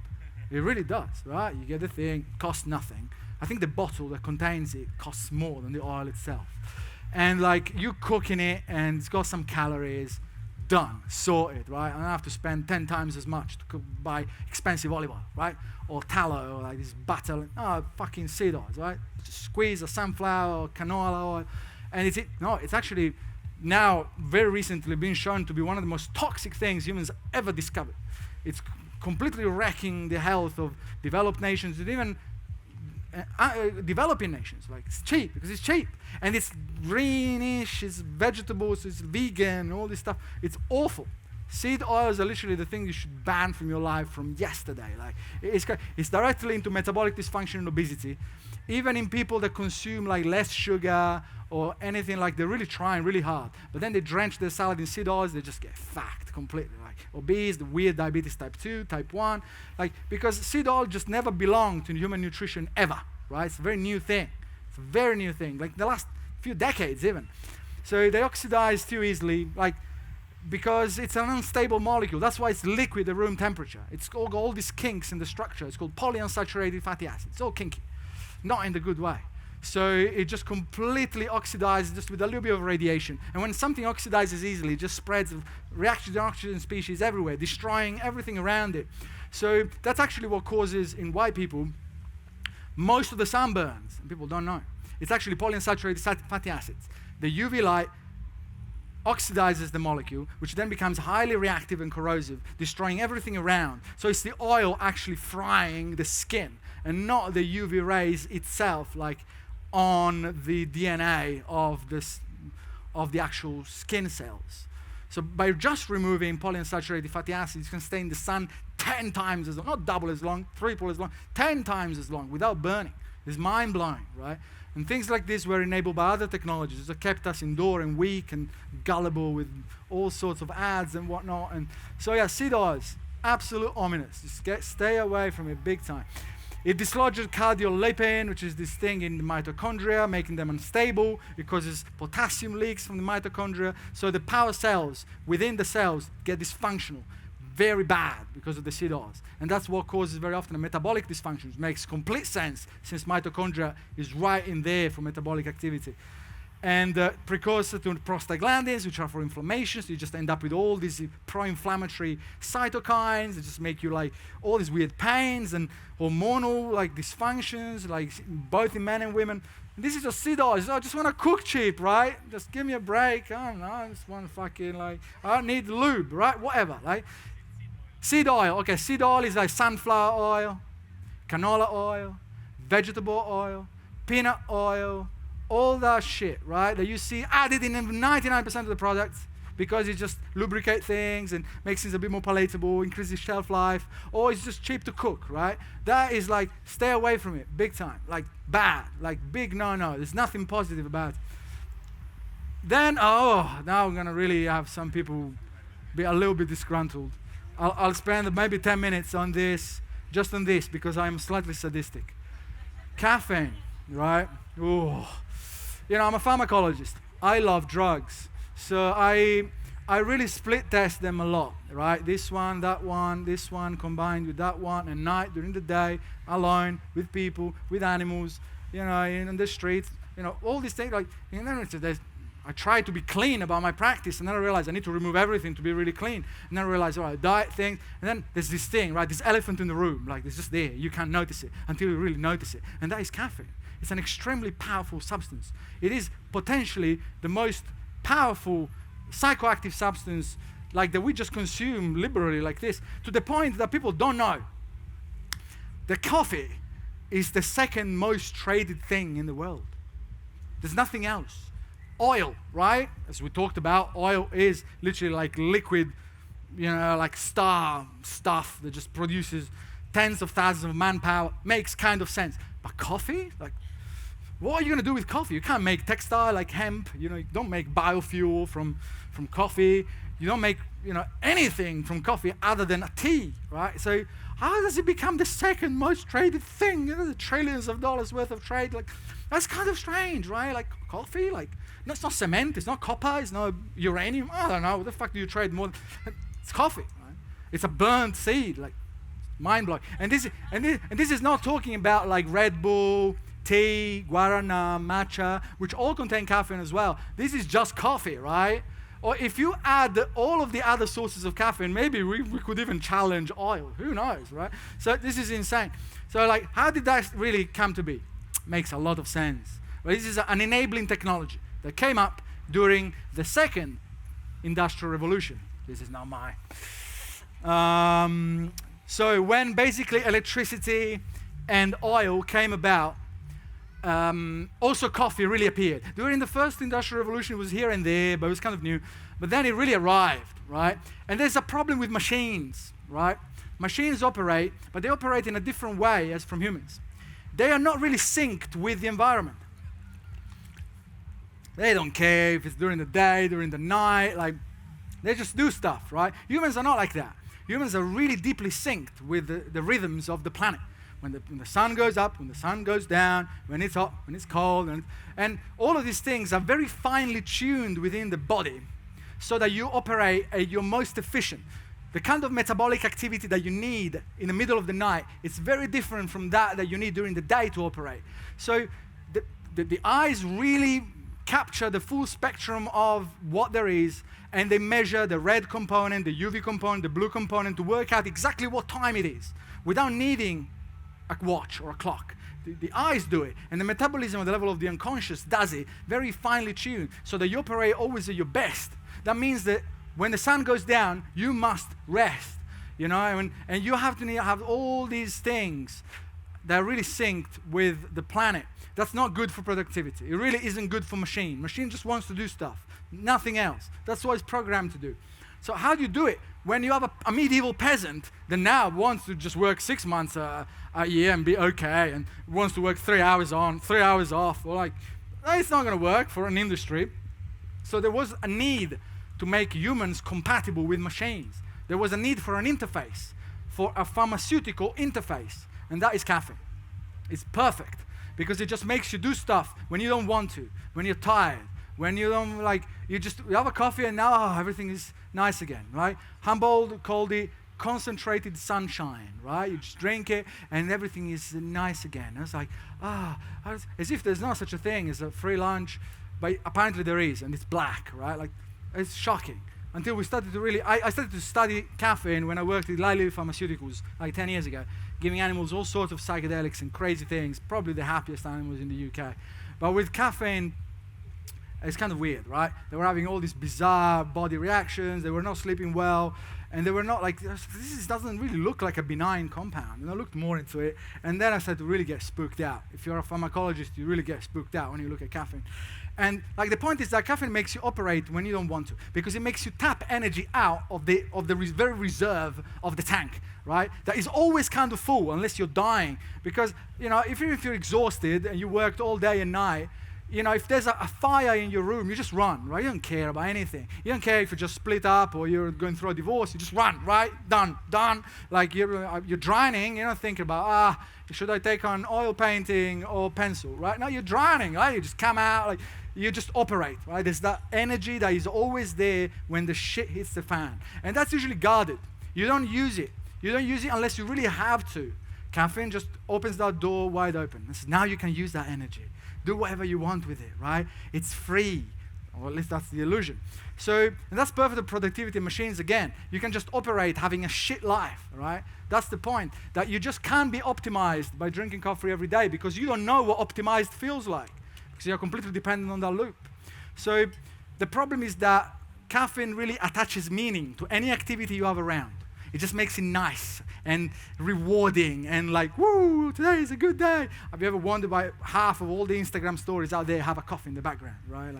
It really does, right? You get the thing, costs nothing. I think the bottle that contains it costs more than the oil itself. And like you cooking it and it's got some calories, done, sorted, right? I don't have to spend 10 times as much to buy expensive olive oil, right? Or tallow, or like this butter, fucking seed oils, right? Just squeeze a sunflower or canola oil. And it's actually now very recently been shown to be one of the most toxic things humans ever discovered. It's completely wrecking the health of developed nations and even developing nations. Like it's cheap because it's cheap and it's greenish, it's vegetables, it's vegan, all this stuff. It's awful. Seed oils are literally the thing you should ban from your life from yesterday. Like it's directly into metabolic dysfunction and obesity. Even in people that consume like less sugar or anything, like they're really trying really hard, but then they drench their salad in seed oils, they just get fucked completely. Like obese, the weird diabetes type 2, type 1, like because seed oil just never belonged to human nutrition ever, right? It's a very new thing. It's a very new thing, like the last few decades even. So they oxidize too easily, like because it's an unstable molecule. That's why it's liquid at room temperature. It's got all these kinks in the structure. It's called polyunsaturated fatty acids. It's all kinky, not in the good way. So it just completely oxidizes just with a little bit of radiation. And when something oxidizes easily, it just spreads reactive oxygen species everywhere, destroying everything around it. So that's actually what causes, in white people, most of the sunburns. And people don't know. It's actually polyunsaturated fatty acids. The UV light oxidizes the molecule, which then becomes highly reactive and corrosive, destroying everything around. So it's the oil actually frying the skin and not the UV rays itself, like on the DNA of the actual skin cells. So by just removing polyunsaturated fatty acids, you can stay in the sun 10 times as long, not double as long, triple as long, 10 times as long without burning. It's mind-blowing, right? And things like this were enabled by other technologies that kept us indoor and weak and gullible with all sorts of ads and whatnot. And so yeah, seed oils, absolute ominous. Just stay away from it big time. It dislodges cardiolipin, which is this thing in the mitochondria, making them unstable. It causes potassium leaks from the mitochondria. So the power cells within the cells get dysfunctional, very bad because of the seed oils. And that's what causes very often a metabolic dysfunction. It makes complete sense since mitochondria is right in there for metabolic activity. And precursor to prostaglandins, which are for inflammation, so you just end up with all these pro-inflammatory cytokines that just make you like all these weird pains and hormonal like dysfunctions, like both in men and women. And this is just seed oils. I just want to cook cheap, right? Just give me a break. I don't know, I just want to fucking like, I don't need lube, right? Whatever, like. Seed oil, okay, seed oil is like sunflower oil, canola oil, vegetable oil, peanut oil, all that shit, right, that you see added in 99% of the products because it just lubricate things and makes things a bit more palatable, increases shelf life, or it's just cheap to cook, right? That is like, stay away from it, big time, like bad, like big no-no. There's nothing positive about it. Then, now I'm gonna really have some people be a little bit disgruntled. I'll spend maybe 10 minutes on this, just on this, because I'm slightly sadistic. Caffeine, right? Ooh. You know, I'm a pharmacologist. I love drugs. So I really split test them a lot, right? This one, this one, combined with that one, at night, during the day, alone, with people, with animals, you know, in the streets, you know, all these things. Like, you know, I try to be clean about my practice, and then I realize I need to remove everything to be really clean. And then I realize, all right, diet thing, and then there's this thing, right, this elephant in the room, like it's just there. You can't notice it until you really notice it, and that is caffeine. It's an extremely powerful substance. It is potentially the most powerful psychoactive substance, like that we just consume liberally like this, to the point that people don't know. The coffee is the second most traded thing in the world. There's nothing else. Oil, right? As we talked about, oil is literally like liquid, you know, like stuff that just produces tens of thousands of manpower. Makes kind of sense. But coffee? Like, what are you going to do with coffee? You can't make textile like hemp. You know, you don't make biofuel from coffee. You don't make, anything from coffee other than a tea, right? So how does it become the second most traded thing? The trillions of dollars worth of trade. Like, that's kind of strange, right? Like coffee, no, it's not cement, it's not copper, it's not uranium. I don't know. What the fuck do you trade more? It's coffee, right? It's a burnt seed, like mind blowing. And this is not talking about like Red Bull, tea, guarana, matcha, which all contain caffeine as well. This is just coffee, right? Or if you add all of the other sources of caffeine, maybe we could even challenge oil. Who knows, right? So this is insane. So like, how did that really come to be? Makes a lot of sense. Well, this is an enabling technology that came up during the second industrial revolution. This is not mine. So when basically electricity and oil came about, also coffee really appeared. During the first industrial revolution, it was here and there, but it was kind of new. But then it really arrived, right? And there's a problem with machines, right? Machines operate, but they operate in a different way as from humans. They are not really synced with the environment. They don't care if it's during the day, during the night, like, they just do stuff, right? Humans are not like that. Humans are really deeply synced with the rhythms of the planet. When the sun goes up, when the sun goes down, when it's hot, when it's cold, and all of these things are very finely tuned within the body so that you operate at your most efficient. The kind of metabolic activity that you need in the middle of the night is very different from that you need during the day to operate. So the eyes really capture the full spectrum of what there is, and they measure the red component, the UV component, the blue component to work out exactly what time it is without needing a watch or a clock. The eyes do it, and the metabolism at the level of the unconscious does it, very finely tuned, so that you operate always at your best. That means that when the sun goes down, you must rest, and you have to have all these things that are really synced with the planet. That's not good for productivity. It really isn't good for machine. Machine just wants to do stuff, nothing else. That's what it's programmed to do. So how do you do it? When you have a medieval peasant that now wants to just work 6 months a year and be okay, and wants to work 3 hours on, 3 hours off, or it's not going to work for an industry. So there was a need to make humans compatible with machines. There was a need for an interface, for a pharmaceutical interface, and that is caffeine. It's perfect because it just makes you do stuff when you don't want to, when you're tired, when you don't you have a coffee and now everything is nice again, right? Humboldt called it concentrated sunshine, right? You just drink it and everything is nice again. It's like, as if there's not such a thing as a free lunch, but apparently there is, and it's black, right? It's shocking. Until we started to I started to study caffeine when I worked at Lilly Pharmaceuticals 10 years ago, giving animals all sorts of psychedelics and crazy things, probably the happiest animals in the UK. But with caffeine, it's kind of weird, right? They were having all these bizarre body reactions, they were not sleeping well, and they were not this doesn't really look like a benign compound. And I looked more into it, and then I started to really get spooked out. If you're a pharmacologist, you really get spooked out when you look at caffeine. And the point is that caffeine makes you operate when you don't want to, because it makes you tap energy out of the very reserve of the tank, right? That is always kind of full unless you're dying. Because if you're exhausted and you worked all day and night, if there's a fire in your room, you just run, right? You don't care about anything. You don't care if you just split up or you're going through a divorce. You just run, right? Done. Like you're drowning. You don't think about, should I take on oil painting or pencil, right? No, you're drowning, right? You just come out, you just operate, right? There's that energy that is always there when the shit hits the fan. And that's usually guarded. You don't use it. You don't use it unless you really have to. Caffeine just opens that door wide open. Now you can use that energy. Do whatever you want with it, right? It's free, or at least that's the illusion. So, and that's perfect for productivity machines again. You can just operate having a shit life, right? That's the point, that you just can't be optimized by drinking coffee every day because you don't know what optimized feels like because you're completely dependent on that loop. So the problem is that caffeine really attaches meaning to any activity you have around. It just makes it nice and rewarding and woo, today is a good day. Have you ever wondered why half of all the Instagram stories out there have a coffee in the background, right?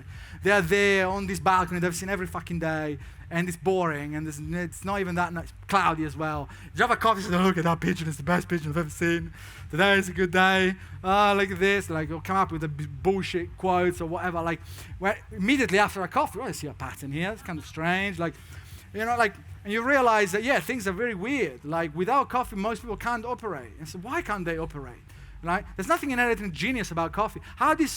They're there on this balcony they've seen every fucking day, and it's boring, and it's not even that nice, cloudy as well. You have a coffee, so look at that picture, it's the best picture I've ever seen. Today is a good day. Look at this, you'll come up with the bullshit quotes or whatever. Immediately after a coffee, I see a pattern here, it's kind of strange. You know, like, and you realize that, yeah, things are very weird. Like, without coffee, most people can't operate. And so why can't they operate? Right? There's nothing inherently genius about coffee. How did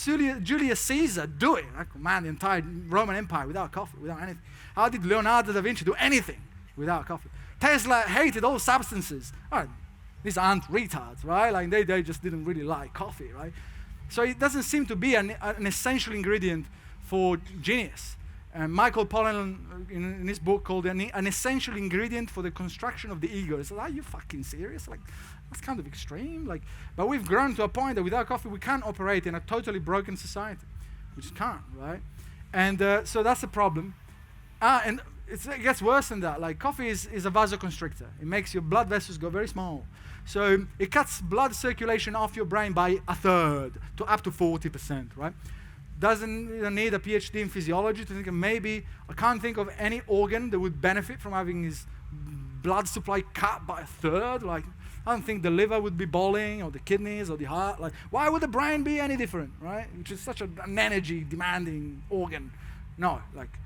Julius Caesar do it? Like, command the entire Roman Empire without coffee, without anything. How did Leonardo da Vinci do anything without coffee? Tesla hated all substances. All right, these aren't retards, right? Like, they just didn't really like coffee, right? So it doesn't seem to be an essential ingredient for genius. And Michael Pollan, in his book called an essential ingredient for the construction of the ego, he says, are you fucking serious? Like, that's kind of extreme. Like, but we've grown to a point that without coffee, we can't operate in a totally broken society. We just can't, right? And so that's the problem. And it gets worse than that. Like, coffee is a vasoconstrictor. It makes your blood vessels go very small. So it cuts blood circulation off your brain by a third to up to 40%, right? Doesn't need a PhD in physiology to think of maybe, I can't think of any organ that would benefit from having his blood supply cut by a third. Like, I don't think the liver would be boiling, or the kidneys, or the heart. Like, why would the brain be any different, right? Which is such an energy-demanding organ. No, like,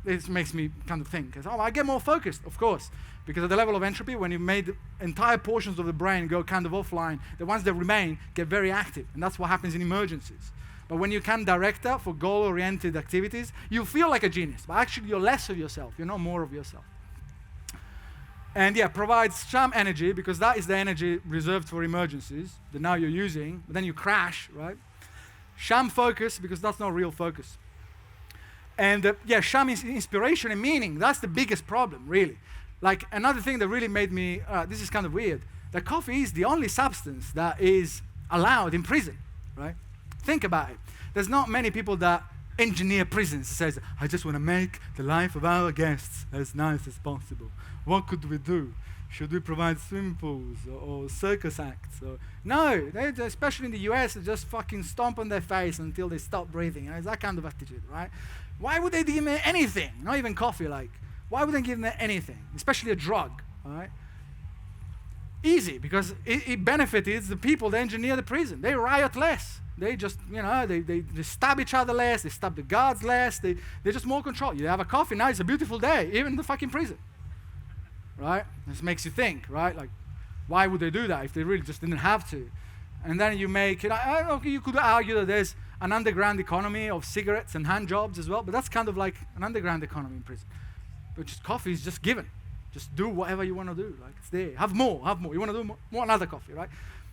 it makes me kind of think, oh, I get more focused, of course, because at the level of entropy, when you made entire portions of the brain go kind of offline, the ones that remain get very active, and that's what happens in emergencies. But when you can direct that for goal-oriented activities, you feel like a genius, but actually you're less of yourself, you're not more of yourself. And yeah, provides some energy, because that is the energy reserved for emergencies that now you're using, but then you crash, right? Sham focus, because that's not real focus. And yeah, sham is inspiration and meaning. That's the biggest problem, really. Like, another thing that really made me, this is kind of weird, that coffee is the only substance that is allowed in prison, right? Think about it. There's not many people that engineer prisons. It says, I just want to make the life of our guests as nice as possible. What could we do? Should we provide swimming pools or circus acts? No, especially in the US, they just fucking stomp on their face until they stop breathing. It's that kind of attitude, right? Why would they give me anything? Not even coffee, like. Why would they give me anything? Especially a drug, right? Easy, because it benefited the people that engineer the prison. They riot less. They just, you know, they stab each other less, they stab the guards less, they're just more control. You have a coffee, now it's a beautiful day, even in the fucking prison. Right? This makes you think, right? Like, why would they do that if they really just didn't have to? And then you make it, okay, you could argue that there's an underground economy of cigarettes and hand jobs as well, but that's kind of like an underground economy in prison. But just coffee is just given. Just do whatever you want to do. Like, it's there. Have more. You want to do more? Want another coffee, right?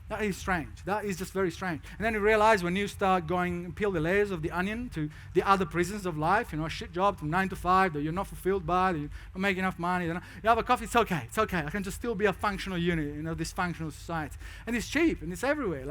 That is strange. That is just very strange. And then you realize when you start going, peel the layers of the onion to the other prisons of life, you know, a shit job from 9 to 5 that you're not fulfilled by, that you don't make enough money. You have a coffee, it's okay. I can just still be a functional unit in a dysfunctional society. And it's cheap and it's everywhere.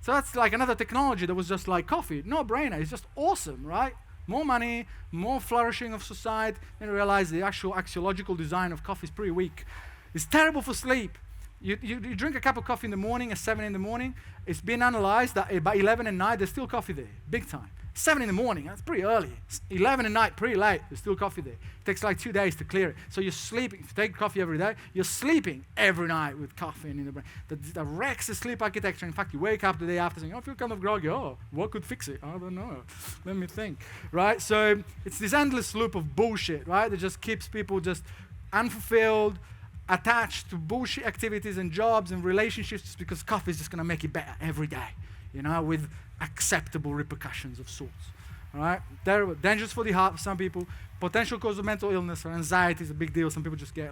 So that's like another technology that was just like coffee. No brainer. It's just awesome, right? More money, more flourishing of society. Then you realize the actual axiological design of coffee is pretty weak. It's terrible for sleep. You drink a cup of coffee in the morning at 7 in the morning. It's been analyzed that by 11 at night, there's still coffee there, big time. 7 in the morning, that's pretty early. 11 at night, pretty late, there's still coffee there. It takes like 2 days to clear it. So you're sleeping, if you take coffee every day, you're sleeping every night with caffeine in the brain. That wrecks the sleep architecture. In fact, you wake up the day after saying, I feel kind of groggy. Oh, what could fix it? I don't know. Let me think, right? So it's this endless loop of bullshit, right? That just keeps people just unfulfilled, attached to bullshit activities and jobs and relationships just because coffee is just going to make it better every day, you know, with acceptable repercussions of sorts. All right? Terrible. Dangerous for the heart for some people. Potential cause of mental illness or anxiety is a big deal. Some people just get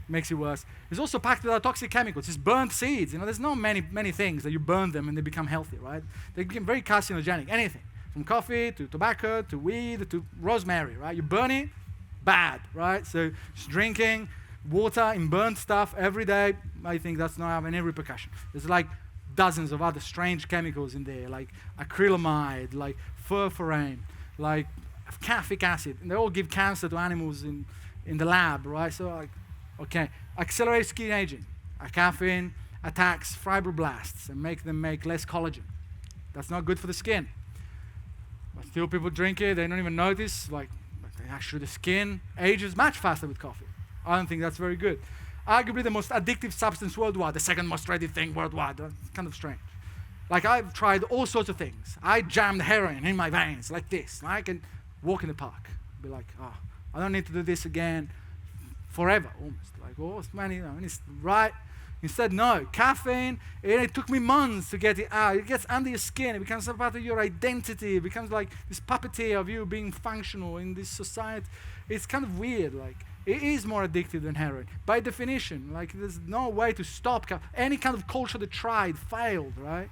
makes it worse. It's also packed with toxic chemicals. It's burnt seeds. You know, there's not many things that you burn them and they become healthy, right? They become very carcinogenic. Anything. From coffee to tobacco to weed to rosemary, right? You burn it, bad, right? So just drinking water in burnt stuff every day, I think that's not having any repercussion. There's like dozens of other strange chemicals in there, like acrylamide, like furfuran, like caffeic acid, and they all give cancer to animals in the lab, right? So like, okay, accelerate skin aging. Caffeine attacks fibroblasts and make them make less collagen. That's not good for the skin. But still people drink it, they don't even notice, like actually the skin ages much faster with coffee. I don't think that's very good. Arguably the most addictive substance worldwide, the second most traded thing worldwide. That's kind of strange. Like, I've tried all sorts of things. I jammed heroin in my veins like this. I can walk in the park, be like, oh, I don't need to do this again forever, almost. Like, oh, man, and it's right. Instead, no, caffeine, it took me months to get it out. It gets under your skin. It becomes a part of your identity. It becomes like this puppeteer of you being functional in this society. It's kind of weird. Like, it is more addictive than heroin. By definition, like, there's no way to stop. Any kind of culture that tried failed, right?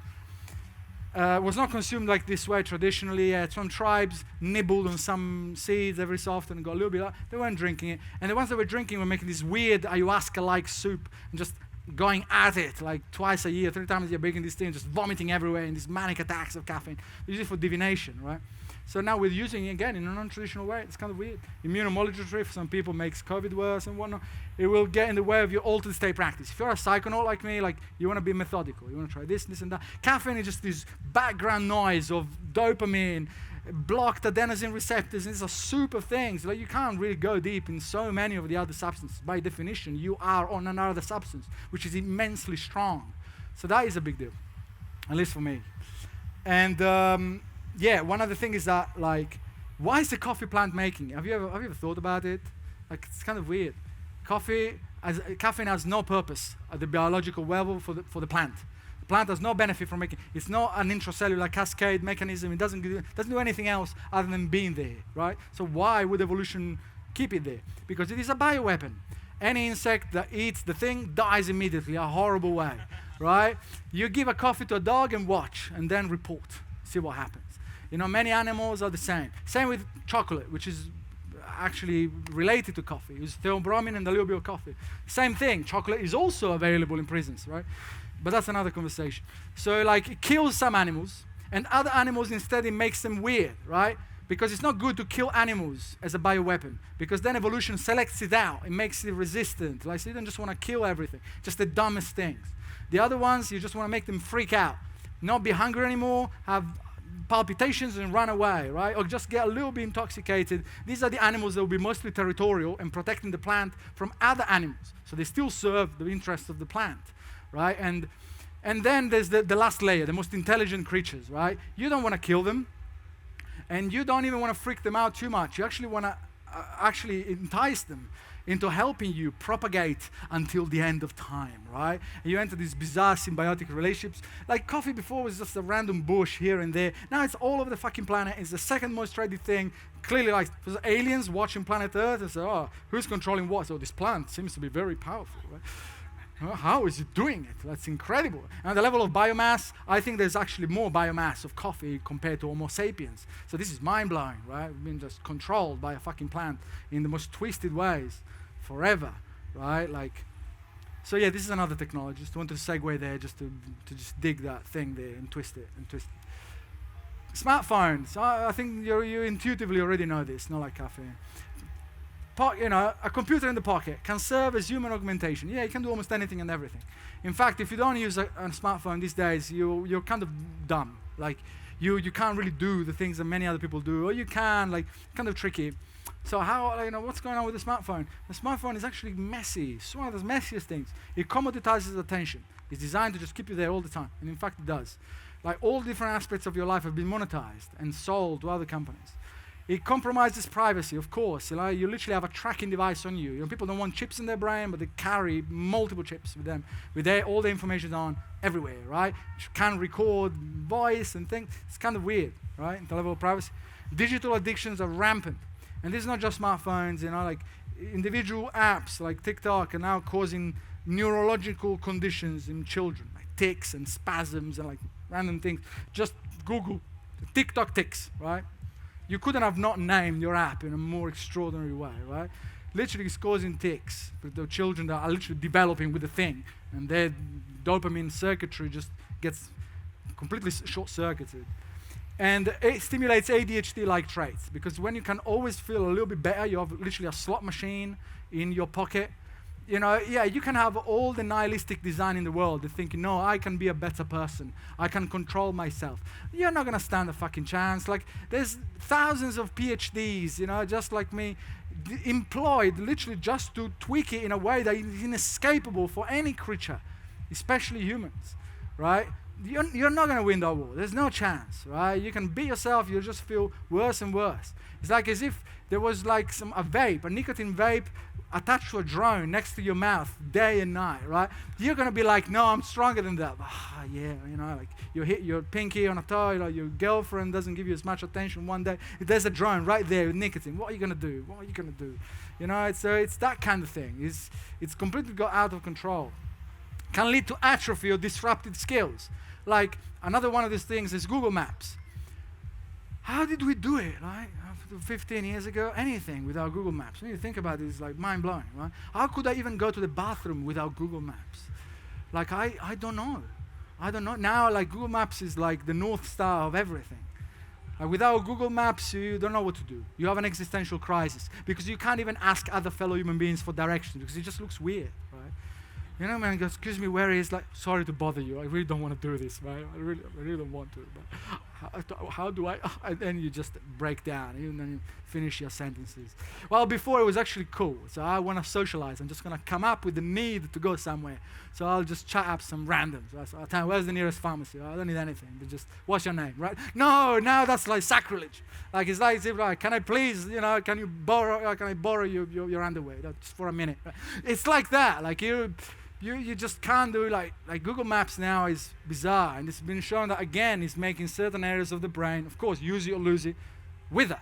Was not consumed like this way traditionally. Some tribes nibbled on some seeds every so often and got a little bit out. They weren't drinking it. And the ones that were drinking were making this weird ayahuasca-like soup and just going at it like twice a year, 3 times a year, making this thing, just vomiting everywhere in these manic attacks of caffeine, usually for divination, right? So now we're using it again in a non-traditional way. It's kind of weird. Immunomodulatory for some people makes COVID worse and whatnot. It will get in the way of your altered state practice. If you're a psychonaut like me, like you want to be methodical, you want to try this and that. Caffeine is just this background noise of dopamine, blocked adenosine receptors, and these are super things. Like you can't really go deep in so many of the other substances. By definition, you are on another substance, which is immensely strong. So that is a big deal, at least for me. And yeah, one other thing is that, like, why is the coffee plant making it? Have you ever thought about it? Like, it's kind of weird. Caffeine has no purpose at the biological level for the plant. The plant has no benefit from making. It's not an intracellular cascade mechanism. It doesn't do anything else other than being there, right? So why would evolution keep it there? Because it is a bioweapon. Any insect that eats the thing dies immediately, a horrible way, right? You give a coffee to a dog and watch, and then report, see what happens. You know, many animals are the same. Same with chocolate, which is actually related to coffee. It's theobromine and a little bit of coffee. Same thing. Chocolate is also available in prisons, right? But that's another conversation. So, like, it kills some animals, and other animals instead it makes them weird, right? Because it's not good to kill animals as a bioweapon, because then evolution selects it out. It makes it resistant. Like, so you don't just want to kill everything, just the dumbest things. The other ones, you just want to make them freak out, not be hungry anymore, have palpitations and run away, right? Or just get a little bit intoxicated. These are the animals that will be mostly territorial and protecting the plant from other animals. So they still serve the interests of the plant, right? And then there's the last layer, the most intelligent creatures, right? You don't want to kill them, and you don't even want to freak them out too much. You actually want to actually entice them into helping you propagate until the end of time, right? And you enter these bizarre symbiotic relationships. Like coffee before was just a random bush here and there. Now it's all over the fucking planet. It's the second most traded thing. Clearly, like, there's aliens watching planet Earth and say, oh, who's controlling what? So this plant seems to be very powerful, right? How is it doing it? That's incredible. And the level of biomass, I think there's actually more biomass of coffee compared to Homo sapiens. So this is mind-blowing, right? We've been just controlled by a fucking plant in the most twisted ways forever, right? Like, so yeah, this is another technology. Just wanted to segue there just to just dig that thing there and twist it. Smartphones. I think you intuitively already know this, not like caffeine. You know, a computer in the pocket can serve as human augmentation. Yeah, it can do almost anything and everything. In fact, if you don't use a smartphone these days, you're kind of dumb. Like, you can't really do the things that many other people do, or you can, like, kind of tricky. So how, you know, what's going on with the smartphone? The smartphone is actually messy. It's one of the messiest things. It commoditizes attention. It's designed to just keep you there all the time, and in fact, it does. Like, all different aspects of your life have been monetized and sold to other companies. It compromises privacy, of course. You know, you literally have a tracking device on you. You know, people don't want chips in their brain, but they carry multiple chips with them, with all the information on everywhere, right? You can record voice and things. It's kind of weird, right? At the level of privacy. Digital addictions are rampant. And this is not just smartphones, you know, like individual apps like TikTok are now causing neurological conditions in children, like tics and spasms and like random things. Just Google TikTok tics, right? You couldn't have not named your app in a more extraordinary way, right? Literally, it's causing tics with the children that are literally developing with the thing, and their dopamine circuitry just gets completely short-circuited. And it stimulates ADHD-like traits, because when you can always feel a little bit better, you have literally a slot machine in your pocket. You know, yeah, you can have all the nihilistic design in the world, the thinking, no, I can be a better person. I can control myself. You're not going to stand a fucking chance. Like, there's thousands of PhDs, you know, just like me, employed literally just to tweak it in a way that is inescapable for any creature, especially humans, right? you're not going to win that war. There's no chance, right? You can beat yourself, you'll just feel worse and worse. It's like as if there was like a nicotine vape attached to a drone next to your mouth day and night, right? You're going to be like, no, I'm stronger than that. Yeah, like you hit your pinky on a toe, your girlfriend doesn't give you as much attention one day. There's a drone right there with nicotine. What are you going to do? What are you going to do? It's that kind of thing. It's completely got out of control. Can lead to atrophy or disrupted skills. Like another one of these things is Google Maps. How did we do it, right? 15 years ago, anything without Google Maps. When you think about it, it's like mind-blowing, right? How could I even go to the bathroom without Google Maps? Like, I don't know. I don't know. Now, like, Google Maps is like the North Star of everything. Like, without Google Maps, you don't know what to do. You have an existential crisis because you can't even ask other fellow human beings for directions because it just looks weird, right? Man goes, excuse me, where is, like, sorry to bother you. I really don't want to do this, right? I really don't want to. But how do I? And then you just break down, and then you finish your sentences. Well, before it was actually cool. So I want to socialize. I'm just going to come up with the need to go somewhere. So I'll just chat up some randoms. Right? So I'll tell you, where's the nearest pharmacy? I don't need anything. But just, what's your name, right? No, now that's like sacrilege. Like, it's like, can I please, can I borrow your underwear just for a minute? Right? It's like that. Like, you just can't do like Google Maps now is bizarre, and it's been shown that again it's making certain areas of the brain, of course, use it or lose it, wither,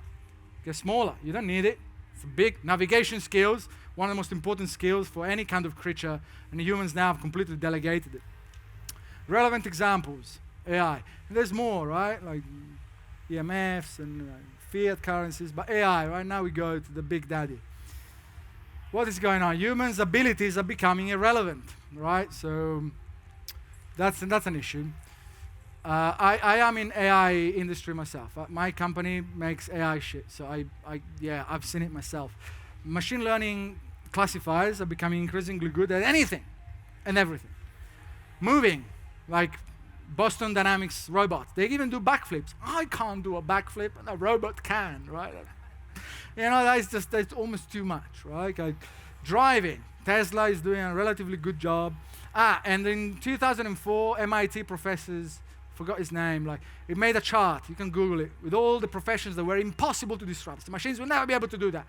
get smaller. You don't need it. It's a big navigation skills, one of the most important skills for any kind of creature, and the humans now have completely delegated it. Relevant examples, AI. And there's more, right? Like EMFs and fiat currencies, but AI. Right now we go to the big daddy. What is going on? Humans' abilities are becoming irrelevant, right? So that's an issue. I am in AI industry myself. My company makes AI shit, so I've seen it myself. Machine learning classifiers are becoming increasingly good at anything and everything. Moving, like Boston Dynamics robots, they even do backflips. I can't do a backflip, and a robot can, right? That's almost too much, right? Like driving, Tesla is doing a relatively good job. And in 2004, MIT professors, forgot his name, like it made a chart, you can Google it, with all the professions that were impossible to disrupt. The machines will never be able to do that.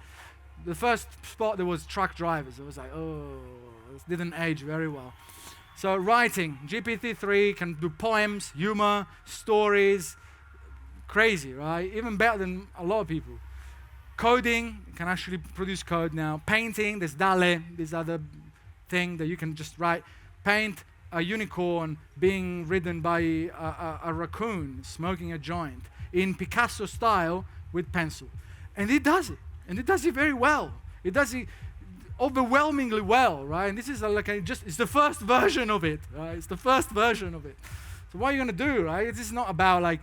The first spot there was truck drivers. It was like, oh, this didn't age very well. So writing, GPT-3 can do poems, humor, stories, crazy, right? Even better than a lot of people. Coding, you can actually produce code now. Painting, there's DALL-E, this other thing that you can just write. Paint a unicorn being ridden by a raccoon smoking a joint in Picasso style with pencil. And it does it. And it does it very well. It does it overwhelmingly well, right? And this is it's the first version of it, right? It's the first version of it. So what are you going to do, right? This is not about like,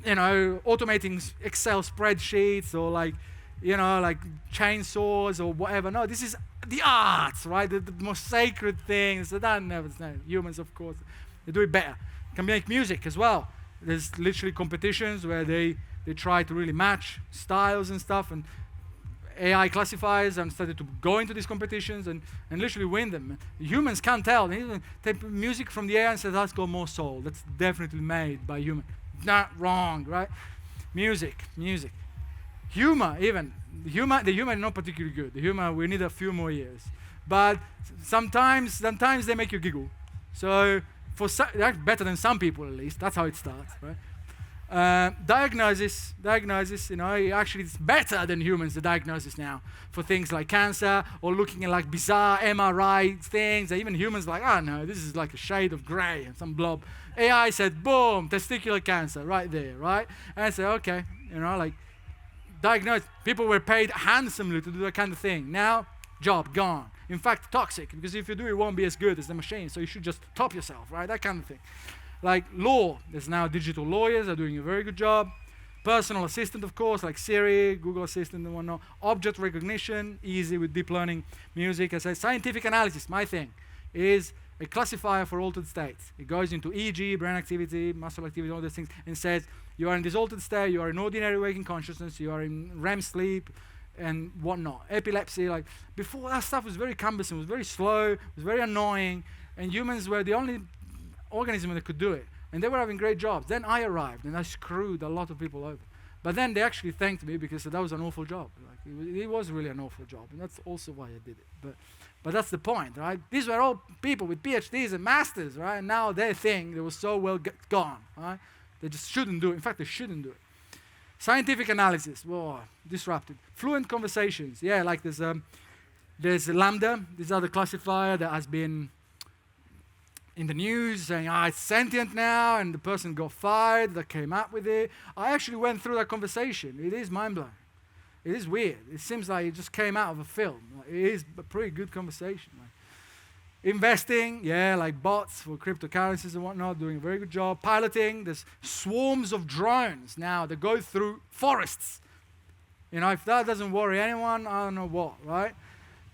automating Excel spreadsheets or like chainsaws or whatever. No, this is the arts, right? The most sacred things. So that never, humans, of course, they do it better. Can make music as well. There's literally competitions where they try to really match styles and stuff, and AI classifiers and started to go into these competitions and literally win them. Humans can't tell. They even take music from the AI and say, that's got more soul. That's definitely made by human. Not wrong, right? Music. Humor, even. The humor is not particularly good. The humor, we need a few more years. But sometimes they make you giggle. So that's better than some people, at least. That's how it starts, right? Diagnosis, actually it's better than humans, the diagnosis now, for things like cancer or looking at like bizarre MRI things. Even humans are like, oh no, this is like a shade of gray and some blob. AI said, boom, testicular cancer right there, right? And I said, okay, diagnose. People were paid handsomely to do that kind of thing. Now, job gone. In fact, toxic, because if you do, it won't be as good as the machine, so you should just top yourself, right? That kind of thing. Like law, there's now digital lawyers are doing a very good job. Personal assistant, of course, like Siri, Google Assistant and whatnot. Object recognition, easy with deep learning. Music, I say, scientific analysis, my thing, is a classifier for altered states. It goes into EEG, brain activity, muscle activity, all those things, and says, you are in this altered state, you are in ordinary waking consciousness, you are in REM sleep, and whatnot. Epilepsy, like, before that stuff was very cumbersome, was very slow, was very annoying, and humans were the only organism that could do it. And they were having great jobs. Then I arrived, and I screwed a lot of people over. But then they actually thanked me because that was an awful job. Like, it was really an awful job, and that's also why I did it. But that's the point, right? These were all people with PhDs and masters, right? And now they think they were so well gone, right? They just shouldn't do it. In fact, they shouldn't do it. Scientific analysis, whoa, disrupted. Fluent conversations, yeah, like there's Lambda, this other classifier that has been in the news saying, it's sentient now, and the person got fired that came up with it. I actually went through that conversation. It is mind-blowing. It is weird. It seems like it just came out of a film. Like, it is a pretty good conversation. Like, investing, yeah, like bots for cryptocurrencies and whatnot, doing a very good job. Piloting, there's swarms of drones now that go through forests. You know, if that doesn't worry anyone, I don't know what, right?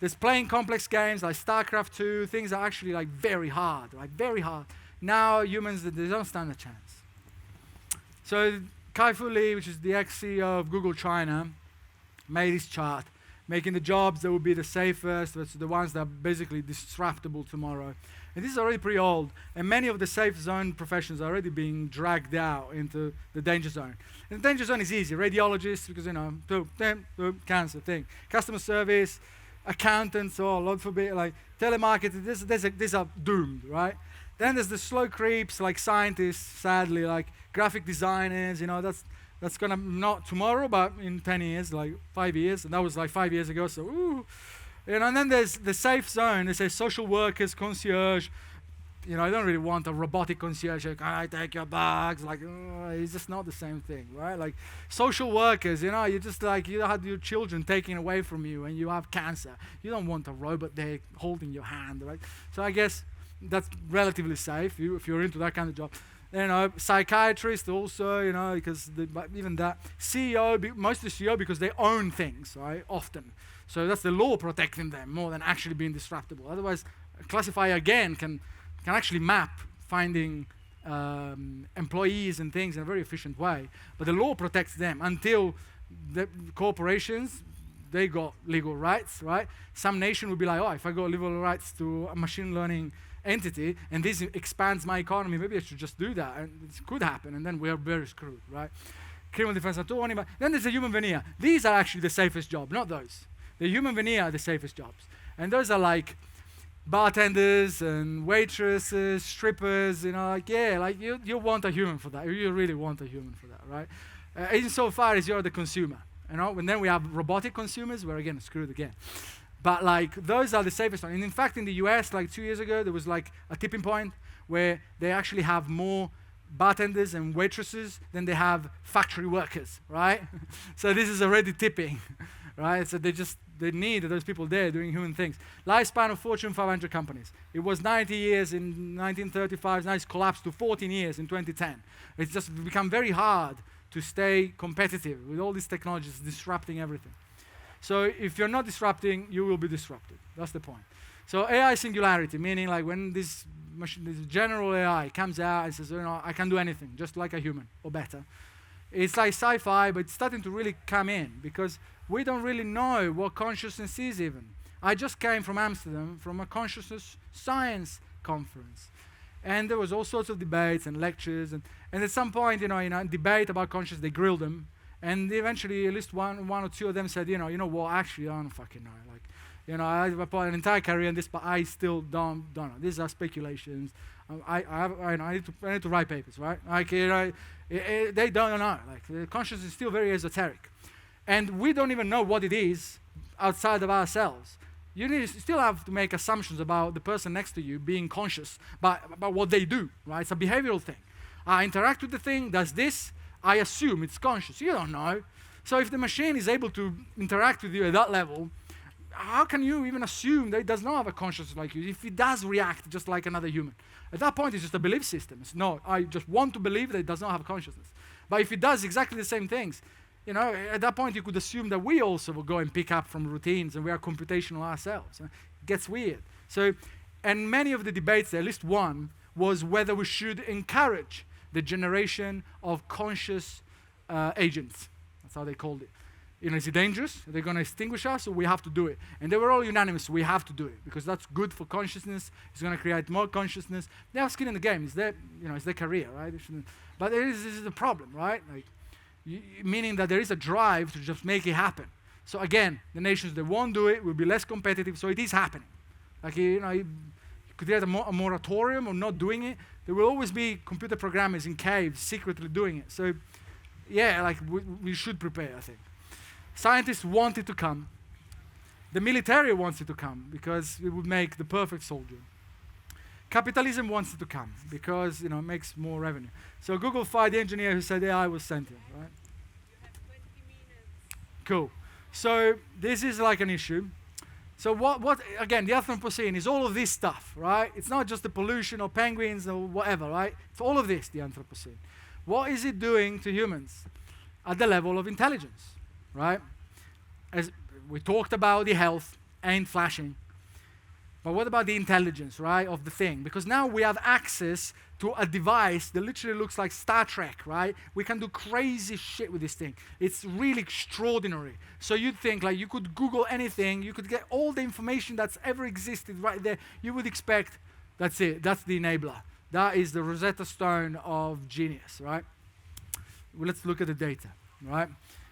There's playing complex games like StarCraft 2, things that are actually like very hard, right? Very hard. Now humans, they don't stand a chance. So Kai-Fu Lee, which is the ex-CEO of Google China, made this chart, making the jobs that would be the safest, that's the ones that are basically disruptable tomorrow. And this is already pretty old, and many of the safe zone professions are already being dragged out into the danger zone. And the danger zone is easy. Radiologists, because, you know, cancer thing. Customer service, accountants, Lord forbid, like telemarketers, these are doomed, right? Then there's the slow creeps, like scientists, sadly, like graphic designers, you know, that's gonna, not tomorrow, but in 10 years, like 5 years, and that was like 5 years ago, so, ooh. You know, and then there's the safe zone, they say social workers, concierge. You know, I don't really want a robotic concierge, like, I take your bags, like, it's just not the same thing, right? Like, social workers, you know, you just like, you had your children taken away from you and you have cancer. You don't want a robot there holding your hand, right? So I guess that's relatively safe if you're into that kind of job. You know, psychiatrists also, you know, because even that. CEO, mostly CEO because they own things, right, often. So that's the law protecting them more than actually being disruptable. Otherwise, a classifier again can actually map finding employees and things in a very efficient way. But the law protects them until the corporations, they got legal rights, right? Some nation would be like, if I got legal rights to a machine learning entity and this expands my economy, maybe I should just do that. And it could happen, and then we are very screwed, right? Criminal defense attorney, but then there's a human veneer. These are actually the safest jobs, not those. The human veneer are the safest jobs. And those are like bartenders and waitresses, strippers, you know, like, yeah, like you want a human for that. You really want a human for that, right? Insofar as you're the consumer, you know, and then we have robotic consumers, we're again screwed again. But like, those are the safest ones. And in fact, in the US, like 2 years ago, there was like a tipping point where they actually have more bartenders and waitresses than they have factory workers, right? So this is already tipping, right? So they need those people there doing human things. Lifespan of Fortune 500 companies. It was 90 years in 1935, now it's collapsed to 14 years in 2010. It's just become very hard to stay competitive with all these technologies disrupting everything. So if you're not disrupting, you will be disrupted. That's the point. So AI singularity, meaning like when this general AI comes out and says, you know, I can do anything, just like a human, or better. It's like sci-fi, but it's starting to really come in because we don't really know what consciousness is even. I just came from Amsterdam from a consciousness science conference. And there was all sorts of debates and lectures. And at some point, you know, in a debate about consciousness, they grilled them. And eventually, at least one or two of them said, you know what, actually, I don't fucking know. Like, you know, I've put an entire career in this, but I still don't know. These are speculations. I need to write papers, right? Like, you know, they don't know. Like, the consciousness is still very esoteric. And we don't even know what it is outside of ourselves. You still have to make assumptions about the person next to you being conscious about what they do, right? It's a behavioral thing. I interact with the thing, does this, I assume it's conscious. You don't know. So if the machine is able to interact with you at that level, how can you even assume that it does not have a consciousness like you if it does react just like another human? At that point, it's just a belief system. It's no, I just want to believe that it does not have consciousness. But if it does exactly the same things, you know, at that point, you could assume that we also will go and pick up from routines and we are computational ourselves. It gets weird. So, and many of the debates, at least one, was whether we should encourage the generation of conscious agents. That's how they called it. Is it dangerous? Are they going to extinguish us, or we have to do it? And they were all unanimous, we have to do it, because that's good for consciousness. It's going to create more consciousness. They have skin in the game. It's their career, right? But this is the problem, right? Like, meaning that there is a drive to just make it happen. So again, the nations that won't do it will be less competitive, so it is happening. Like, you could get a moratorium on not doing it. There will always be computer programmers in caves secretly doing it. So, yeah, like, we should prepare, I think. Scientists want it to come. The military wants it to come because it would make the perfect soldier. Capitalism wants it to come because, it makes more revenue. So Google fired the engineer who said AI was sentient, right? You have 20 minutes. Cool. So this is like an issue. So what again, the Anthropocene is all of this stuff, right? It's not just the pollution or penguins or whatever, right? It's all of this, the Anthropocene. What is it doing to humans at the level of intelligence, right? As we talked about, the health ain't flashing. But what about the intelligence, right, of the thing? Because now we have access to a device that literally looks like Star Trek, right? We can do crazy shit with this thing. It's really extraordinary. So you'd think, like, you could Google anything, you could get all the information that's ever existed right there. You would expect, that's it, that's the enabler. That is the Rosetta Stone of genius, right? Well, let's look at the data, right?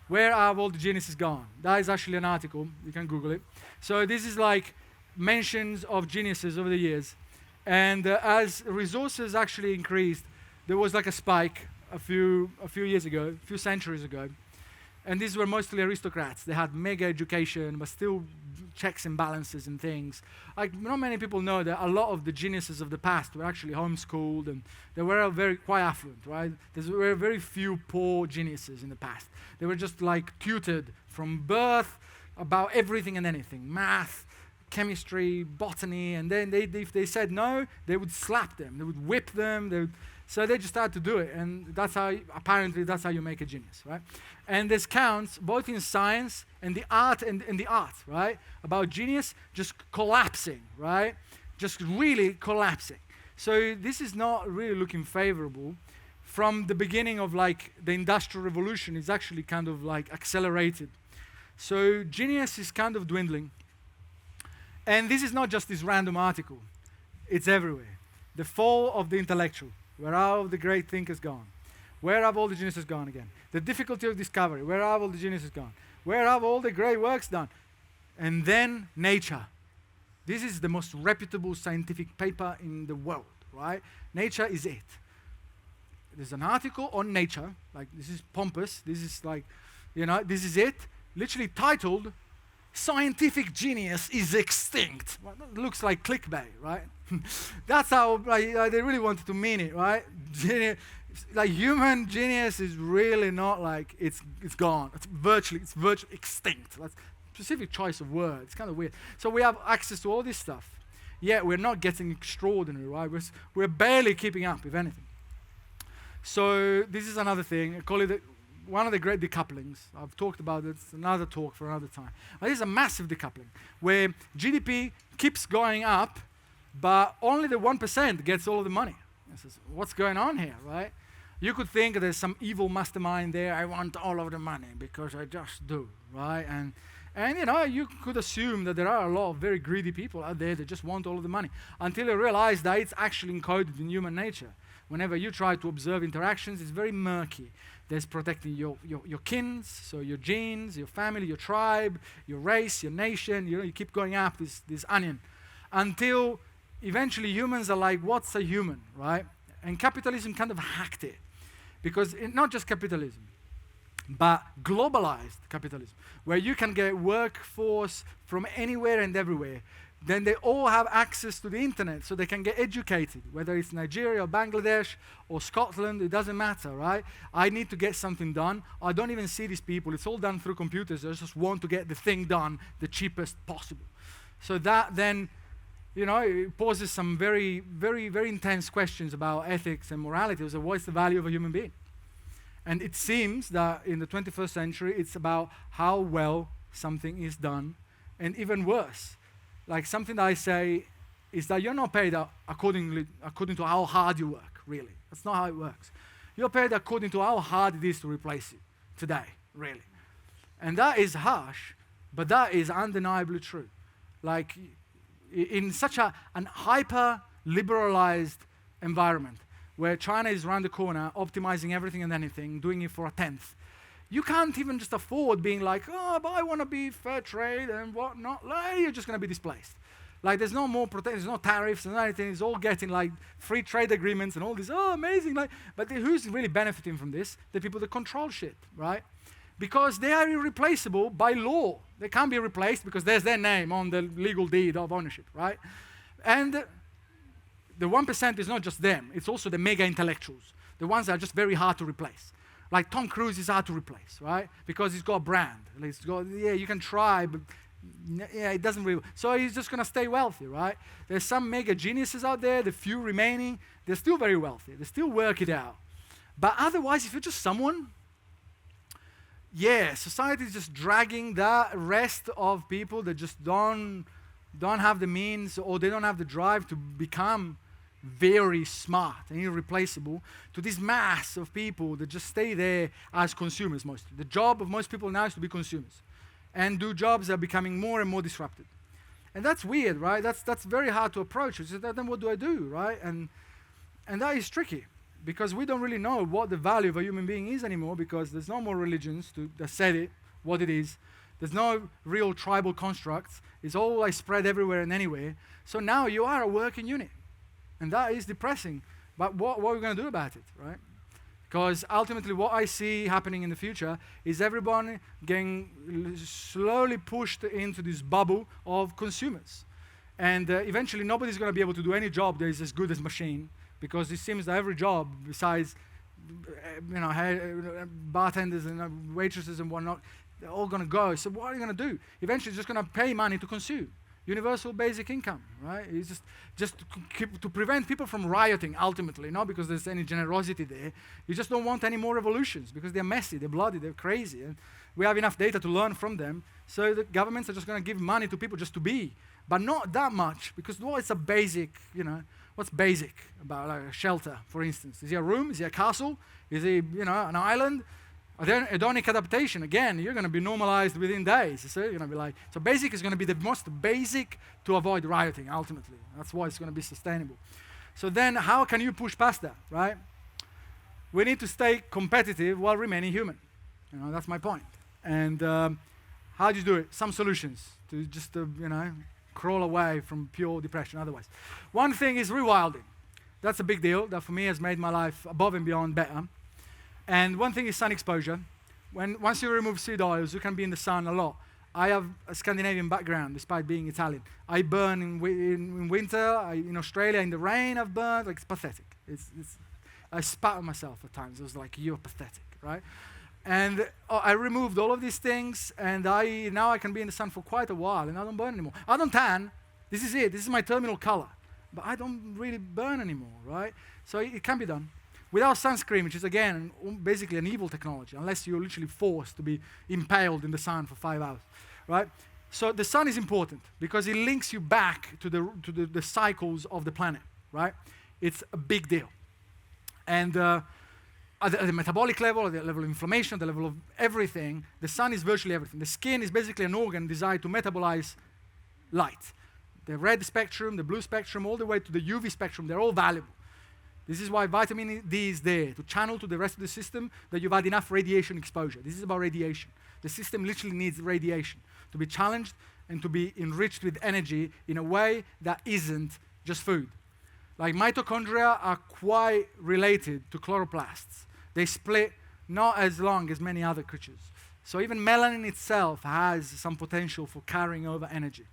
Where have all the geniuses gone? That is actually an article. You can Google it. So this is like mentions of geniuses over the years. And as resources actually increased, there was like a spike a few years ago, a few centuries ago. And these were mostly aristocrats. They had mega education, but still checks and balances and things. Like, not many people know that a lot of the geniuses of the past were actually homeschooled, and they were very quite affluent, right? There were very few poor geniuses in the past. They were just like tutored from birth about everything and anything, math, chemistry, botany, and then if they said no, they would slap them, they would whip them, so they just started to do it, and apparently that's how you make a genius, right? And this counts both in science and the art and the art, right? About genius just collapsing, right? Just really collapsing. So this is not really looking favorable. From the beginning of like the Industrial Revolution, it's actually kind of like accelerated. So genius is kind of dwindling. And this is not just this random article. It's everywhere. The fall of the intellectual. Where are all the great thinkers gone? Where have all the geniuses gone again? The difficulty of discovery. Where have all the geniuses gone? Where have all the great works done? And then nature. This is the most reputable scientific paper in the world, right? Nature is it. There's an article on nature, like this is pompous, this is like, this is it, literally titled, "Scientific genius is extinct." Well, that looks like clickbait, right? That's how they really wanted to mean it, right? Like human genius is really not like it's gone. It's virtually extinct. That's a specific choice of word. It's kind of weird. So we have access to all this stuff, yet we're not getting extraordinary, right? We're barely keeping up, if anything. So this is another thing. I call it one of the great decouplings. I've talked about it. It's another talk for another time. But this is a massive decoupling where GDP keeps going up, but only the 1% gets all of the money. This is, what's going on here, right? You could think there's some evil mastermind there. I want all of the money because I just do, right? And you could assume that there are a lot of very greedy people out there that just want all of the money until you realize that it's actually encoded in human nature. Whenever you try to observe interactions, it's very murky. There's protecting your kins, so your genes, your family, your tribe, your race, your nation. You keep going up this onion until eventually humans are like, what's a human, right? And capitalism kind of hacked it. Because not just capitalism, but globalized capitalism, where you can get workforce from anywhere and everywhere. Then they all have access to the internet, so they can get educated, whether it's Nigeria or Bangladesh or Scotland, it doesn't matter, right? I need to get something done. I don't even see these people. It's all done through computers. I just want to get the thing done the cheapest possible. So that then, it poses some very, very, very intense questions about ethics and morality. So what's the value of a human being? And it seems that in the 21st century, it's about how well something is done, and even worse. Like something that I say is that you're not paid according to how hard you work, really. That's not how it works. You're paid according to how hard it is to replace it today, really. And that is harsh, but that is undeniably true. Like, in such an hyper-liberalized environment, where China is around the corner, optimizing everything and anything, doing it for a tenth, you can't even just afford being like, oh, but I want to be fair trade and whatnot. Like, you're just going to be displaced. Like, there's no more protection, there's no tariffs and anything. It's all getting like free trade agreements and all this. Oh, amazing! Like, but who's really benefiting from this? The people that control shit, right? Because they are irreplaceable by law. They can't be replaced because there's their name on the legal deed of ownership, right? And the 1% is not just them. It's also the mega intellectuals, the ones that are just very hard to replace. Like Tom Cruise is hard to replace, right? Because he's got a brand. He's got, yeah, you can try, but yeah, it doesn't really. So he's just going to stay wealthy, right? There's some mega geniuses out there, the few remaining, they're still very wealthy. They still work it out. But otherwise, if you're just someone, yeah, society is just dragging that rest of people that just don't have the means or they don't have the drive to become very smart and irreplaceable to this mass of people that just stay there as consumers mostly. The job of most people now is to be consumers and do jobs that are becoming more and more disrupted. And that's weird, right? That's very hard to approach. So then what do I do, right? And that is tricky because we don't really know what the value of a human being is anymore because there's no more religions that said it, what it is. There's no real tribal constructs. It's all like spread everywhere and anywhere. So now you are a working unit. And that is depressing. But what are we going to do about it, right? Because ultimately what I see happening in the future is everyone getting slowly pushed into this bubble of consumers. And eventually nobody's going to be able to do any job that is as good as machine because it seems that every job besides bartenders and waitresses and whatnot, they're all going to go. So what are you going to do? Eventually you're just going to pay money to consume. Universal basic income, right? It's just to prevent people from rioting, ultimately, not because there's any generosity there. You just don't want any more revolutions because they're messy, they're bloody, they're crazy. And we have enough data to learn from them. So the governments are just going to give money to people just to be. But not that much because it's a basic, what's basic about like a shelter, for instance? Is it a room? Is it a castle? Is it, an island? Hedonic adaptation, again, you're going to be normalized within days. So you're going to be like, so basic is going to be the most basic to avoid rioting, ultimately. That's why it's going to be sustainable. So then how can you push past that, right? We need to stay competitive while remaining human. That's my point. And how do you do it? Some solutions to just, crawl away from pure depression otherwise. One thing is rewilding. That's a big deal. That for me has made my life above and beyond better. And one thing is sun exposure. Once you remove seed oils, you can be in the sun a lot. I have a Scandinavian background, despite being Italian. I burn in winter, in Australia, in the rain I've burned. Like, it's pathetic. I spat on myself at times. I was like, you're pathetic, right? And I removed all of these things, and now I can be in the sun for quite a while, and I don't burn anymore. I don't tan. This is it. This is my terminal color. But I don't really burn anymore, right? So it can be done. Without sunscreen, which is, again, basically an evil technology, unless you're literally forced to be impaled in the sun for 5 hours, right? So the sun is important because it links you back to the cycles of the planet, right? It's a big deal. And at the metabolic level, at the level of inflammation, at the level of everything, the sun is virtually everything. The skin is basically an organ designed to metabolize light. The red spectrum, the blue spectrum, all the way to the UV spectrum, they're all valuable. This is why vitamin D is there, to channel to the rest of the system that you've had enough radiation exposure. This is about radiation. The system literally needs radiation to be challenged and to be enriched with energy in a way that isn't just food. Like mitochondria are quite related to chloroplasts. They split not as long as many other creatures. So even melanin itself has some potential for carrying over energy.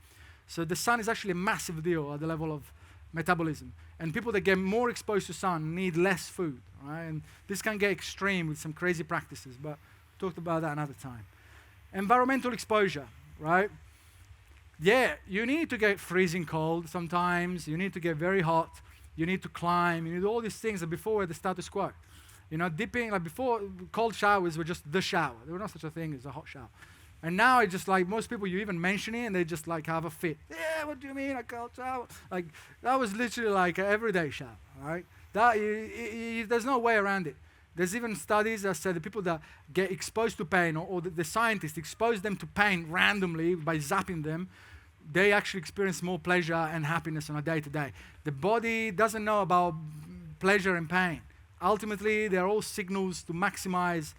So the sun is actually a massive deal at the level of metabolism. And people that get more exposed to sun need less food, right? And this can get extreme with some crazy practices, but talked about that another time. Environmental exposure, right? Yeah, you need to get freezing cold sometimes. You need to get very hot. You need to climb. You need all these things that before were the status quo. Dipping, like before, cold showers were just the shower. There was no such a thing as a hot shower. And now it's just like most people, you even mention it and they just like have a fit. Yeah, what do you mean a cold shower? Like that was literally like an everyday shower, right? There's no way around it. There's even studies that say the people that get exposed to pain, or the scientists expose them to pain randomly by zapping them, they actually experience more pleasure and happiness on a day-to-day. The body doesn't know about pleasure and pain. Ultimately, they're all signals to maximize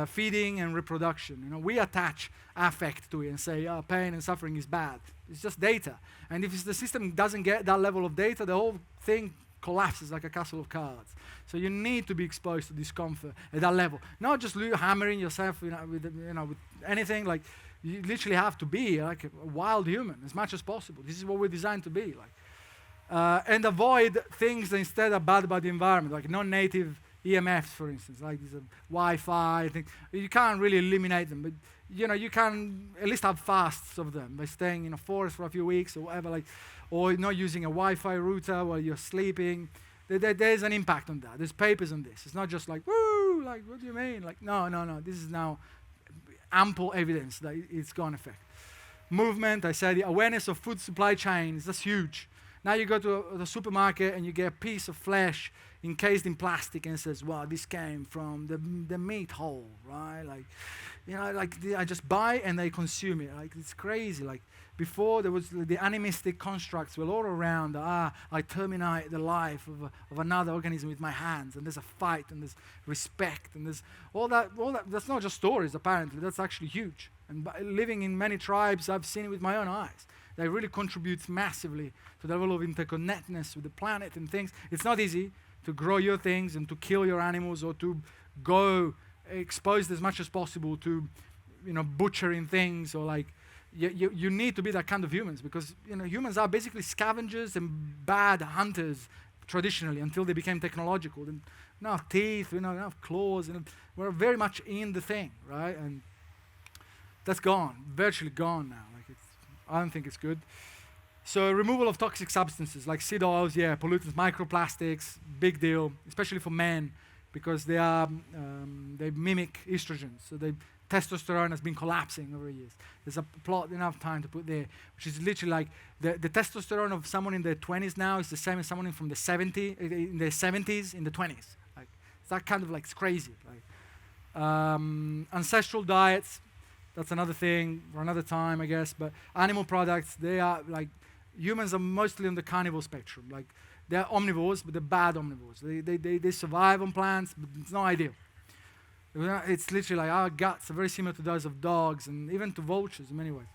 feeding and reproduction. You know, we attach affect to it and say, oh, pain and suffering is bad. It's just data. And if the system doesn't get that level of data, the whole thing collapses like a castle of cards. So you need to be exposed to discomfort at that level. Not just hammering yourself, with anything. Like, you literally have to be like a wild human as much as possible. This is what we're designed to be like. And avoid things that instead are bad about the environment, like non-native EMFs, for instance, like these Wi-Fi things. You can't really eliminate them, but you can at least have fasts of them by staying in a forest for a few weeks or whatever, like, or not using a Wi-Fi router while you're sleeping. There's an impact on that. There's papers on this. It's not just like, woo, like, what do you mean? Like, no. This is now ample evidence that it's got an effect. Movement, I said, the awareness of food supply chains, that's huge. Now you go to the supermarket and you get a piece of flesh encased in plastic and says, wow, this came from the meat hole, right? Like, I just buy and they consume it. Like, it's crazy. Like, before there was the animistic constructs were all around. I terminate the life of another organism with my hands, and there's a fight, and there's respect, and there's all that. That's not just stories, apparently. That's actually huge. And living in many tribes, I've seen it with my own eyes. That really contributes massively to the level of interconnectedness with the planet and things. It's not easy to grow your things and to kill your animals, or to go exposed as much as possible to, butchering things, or like, you need to be that kind of humans, because humans are basically scavengers and bad hunters traditionally until they became technological. They don't have teeth, they don't have claws, and we're very much in the thing, right? And that's gone, virtually gone now. Like, I don't think it's good. So removal of toxic substances like seed oils, pollutants, microplastics, big deal, especially for men, because they mimic estrogen. So testosterone has been collapsing over years. There's a plot enough time to put there, which is literally like the testosterone of someone in their 20s now is the same as someone from the 70s, in their 70s, in the 20s. Like, it's that kind of like, it's crazy. Like, ancestral diets, that's another thing for another time, I guess. But animal products, they are like, humans are mostly on the carnivore spectrum. Like, they're omnivores, but they're bad omnivores. They survive on plants, but it's not ideal. It's literally like our guts are very similar to those of dogs and even to vultures in many ways,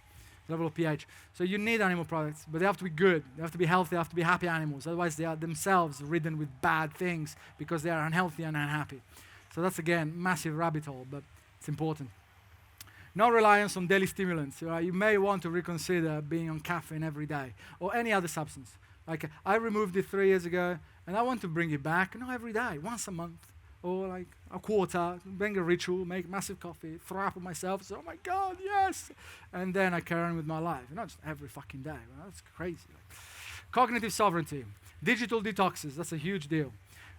level of pH. So you need animal products, but they have to be good. They have to be healthy. They have to be happy animals. Otherwise, they are themselves ridden with bad things because they are unhealthy and unhappy. So that's, again, massive rabbit hole, but it's important. No reliance on daily stimulants. Right? You may want to reconsider being on caffeine every day or any other substance. Like, I removed it 3 years ago, and I want to bring it back, not every day, once a month. Or like a quarter, bring a ritual, make massive coffee, throw up on myself, say, oh my God, yes! And then I carry on with my life. Not just every fucking day. Well, that's crazy. Like, cognitive sovereignty. Digital detoxes, that's a huge deal.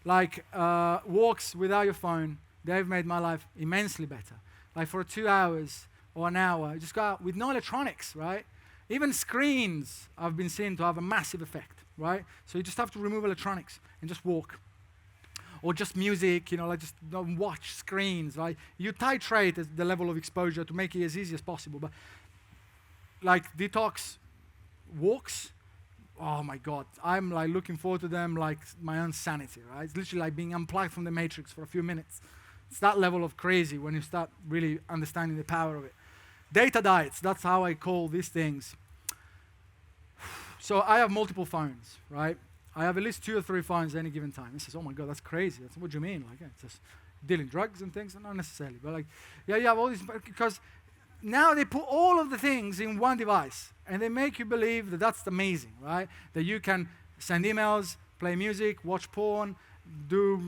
Like walks without your phone, they've made my life immensely better. Like for 2 hours or an hour, you just go out with no electronics, right? Even screens I've been seen to have a massive effect, right? So you just have to remove electronics and just walk. Or just music, like just don't watch screens, right? You titrate the level of exposure to make it as easy as possible. But like detox walks, oh my God, I'm like looking forward to them like my own sanity, right? It's literally like being unplugged from the matrix for a few minutes. It's that level of crazy when you start really understanding the power of it. Data diets, that's how I call these things. So I have multiple phones, right? I have at least 2 or 3 phones at any given time. He says, oh my God, that's crazy. That's what do you mean? Like, it's just dealing drugs and things? Not necessarily. But like, you have all these, because now they put all of the things in one device, and they make you believe that that's amazing, right? That you can send emails, play music, watch porn, do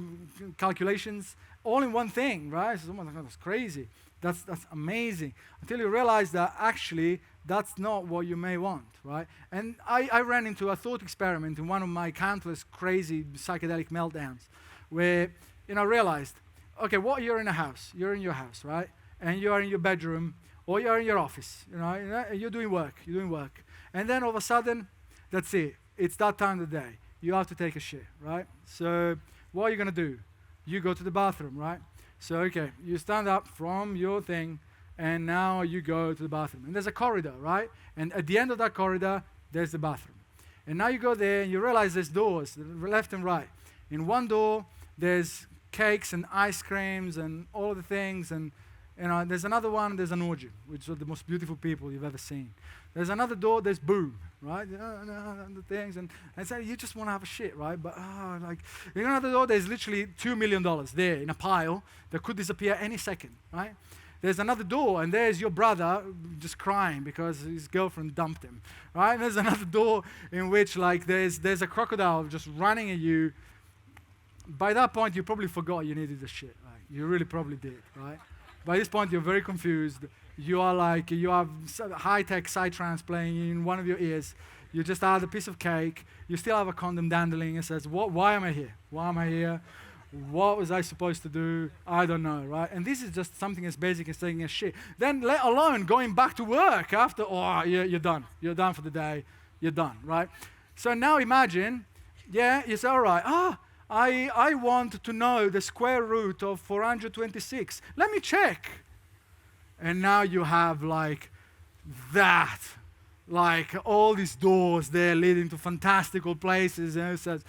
calculations, all in one thing, right? So, oh my God, that's crazy. That's amazing. Until you realize that actually that's not what you may want, right? And I ran into a thought experiment in one of my countless crazy psychedelic meltdowns where, I realized, okay, you're in a house, you're in your house, right? And you are in your bedroom or you're in your office, you're doing work. And then all of a sudden, that's it. It's that time of the day. You have to take a shit, right? So what are you going to do? you go to the bathroom, right? So, okay, you stand up from your thing, and now you go to the bathroom. And there's a corridor, right? And at the end of that corridor, there's the bathroom. And now you go there, and you realize there's doors, left and right. In one door, there's cakes and ice creams and all of the things, and there's another one, there's an orgy, which are the most beautiful people you've ever seen. There's another door, there's boo, right? The things, and so you just want to have a shit, right? But in another door, there's literally $2 million there in a pile that could disappear any second, right? There's another door, and there's your brother just crying because his girlfriend dumped him, right? And there's another door in which there's a crocodile just running at you. By that point, you probably forgot you needed the shit, right? You really probably did, right? By this point, you're very confused. You have high-tech psytrance playing in one of your ears. You just had a piece of cake. You still have a condom dangling. It says, why am I here? Why am I here? What was I supposed to do? I don't know, right? And this is just something as basic as taking a shit. Then let alone going back to work after, you're done. You're done for the day. You're done, right? So now imagine, you say, all right, I want to know the square root of 426. Let me check. And now you have all these doors there leading to fantastical places, and it says,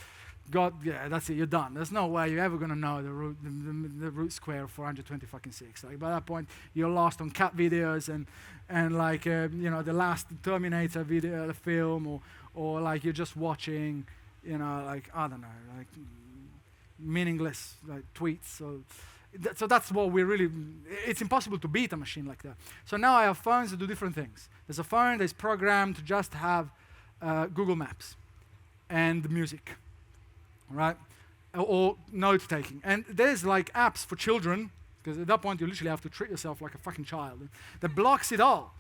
God, that's it, you're done. There's no way you're ever going to know the root square of 426. By that point, you're lost on cat videos and the last Terminator video, the film, or you're just watching, I don't know, meaningless tweets. So that's what it's impossible to beat a machine like that. So now I have phones that do different things. There's a phone that's programmed to just have Google Maps and music, right? Or note taking. And there's apps for children, because at that point you literally have to treat yourself like a fucking child, that blocks it all.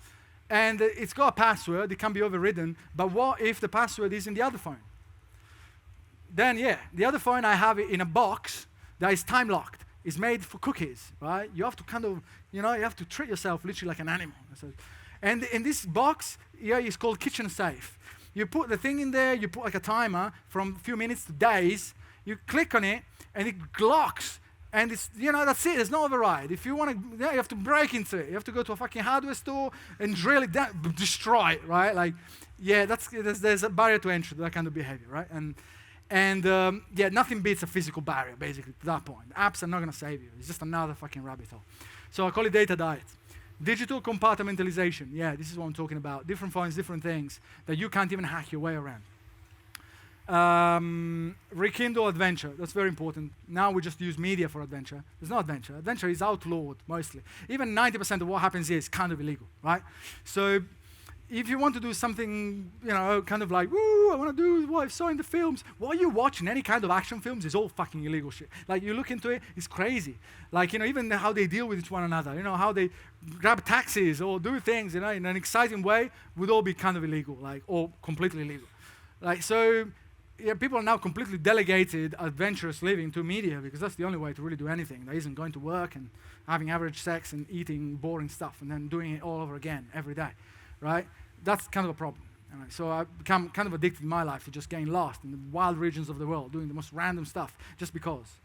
And it's got a password, it can be overridden, but what if the password is in the other phone? Then the other phone, I have it in a box that is time locked. It's made for cookies, right? You have to you have to treat yourself literally like an animal. And in this box, it's called kitchen safe. You put the thing in there, you put a timer from a few minutes to days, you click on it, and it locks. And it's, that's it, there's no override. If you want to, you have to break into it. You have to go to a fucking hardware store and drill it down, destroy it, right? There's a barrier to entry to that kind of behavior, right? And nothing beats a physical barrier, basically, to that point. Apps are not going to save you. It's just another fucking rabbit hole. So I call it data diet. Digital compartmentalization. Yeah, this is what I'm talking about. Different phones, different things that you can't even hack your way around. Rekindle adventure. That's very important. Now we just use media for adventure. There's no adventure. Adventure is outlawed, mostly. Even 90% of what happens here is kind of illegal, right? So if you want to do something, kind of woo, I want to do what I saw in the films. What you watch in any kind of action films is all fucking illegal shit. You look into it, it's crazy. Even how they deal with each one another, how they grab taxis or do things, in an exciting way would all be kind of illegal, or completely illegal. People are now completely delegated adventurous living to media because that's the only way to really do anything. That isn't going to work and having average sex and eating boring stuff and then doing it all over again every day. Right? That's kind of a problem. Right? So I've become kind of addicted in my life to just getting lost in the wild regions of the world, doing the most random stuff just because.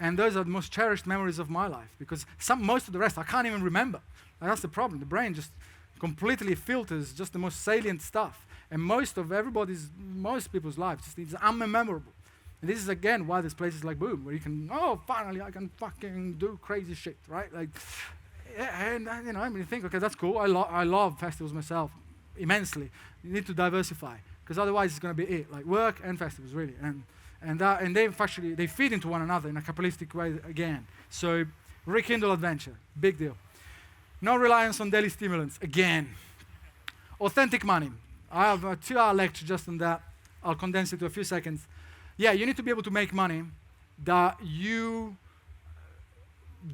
And those are the most cherished memories of my life because most of the rest I can't even remember. And that's the problem. The brain just completely filters just the most salient stuff. And most people's lives just is unmemorable. And this is again why there's places like Boom, where you can, finally I can fucking do crazy shit, right? You think, okay, that's cool. I love festivals myself immensely. You need to diversify because otherwise it's going to be it, work and festivals really, and they feed into one another in a capitalistic way again. So rekindle adventure, big deal. No reliance on daily stimulants again. Authentic money. I have a 2-hour lecture just on that. I'll condense it to a few seconds. Yeah, you need to be able to make money that you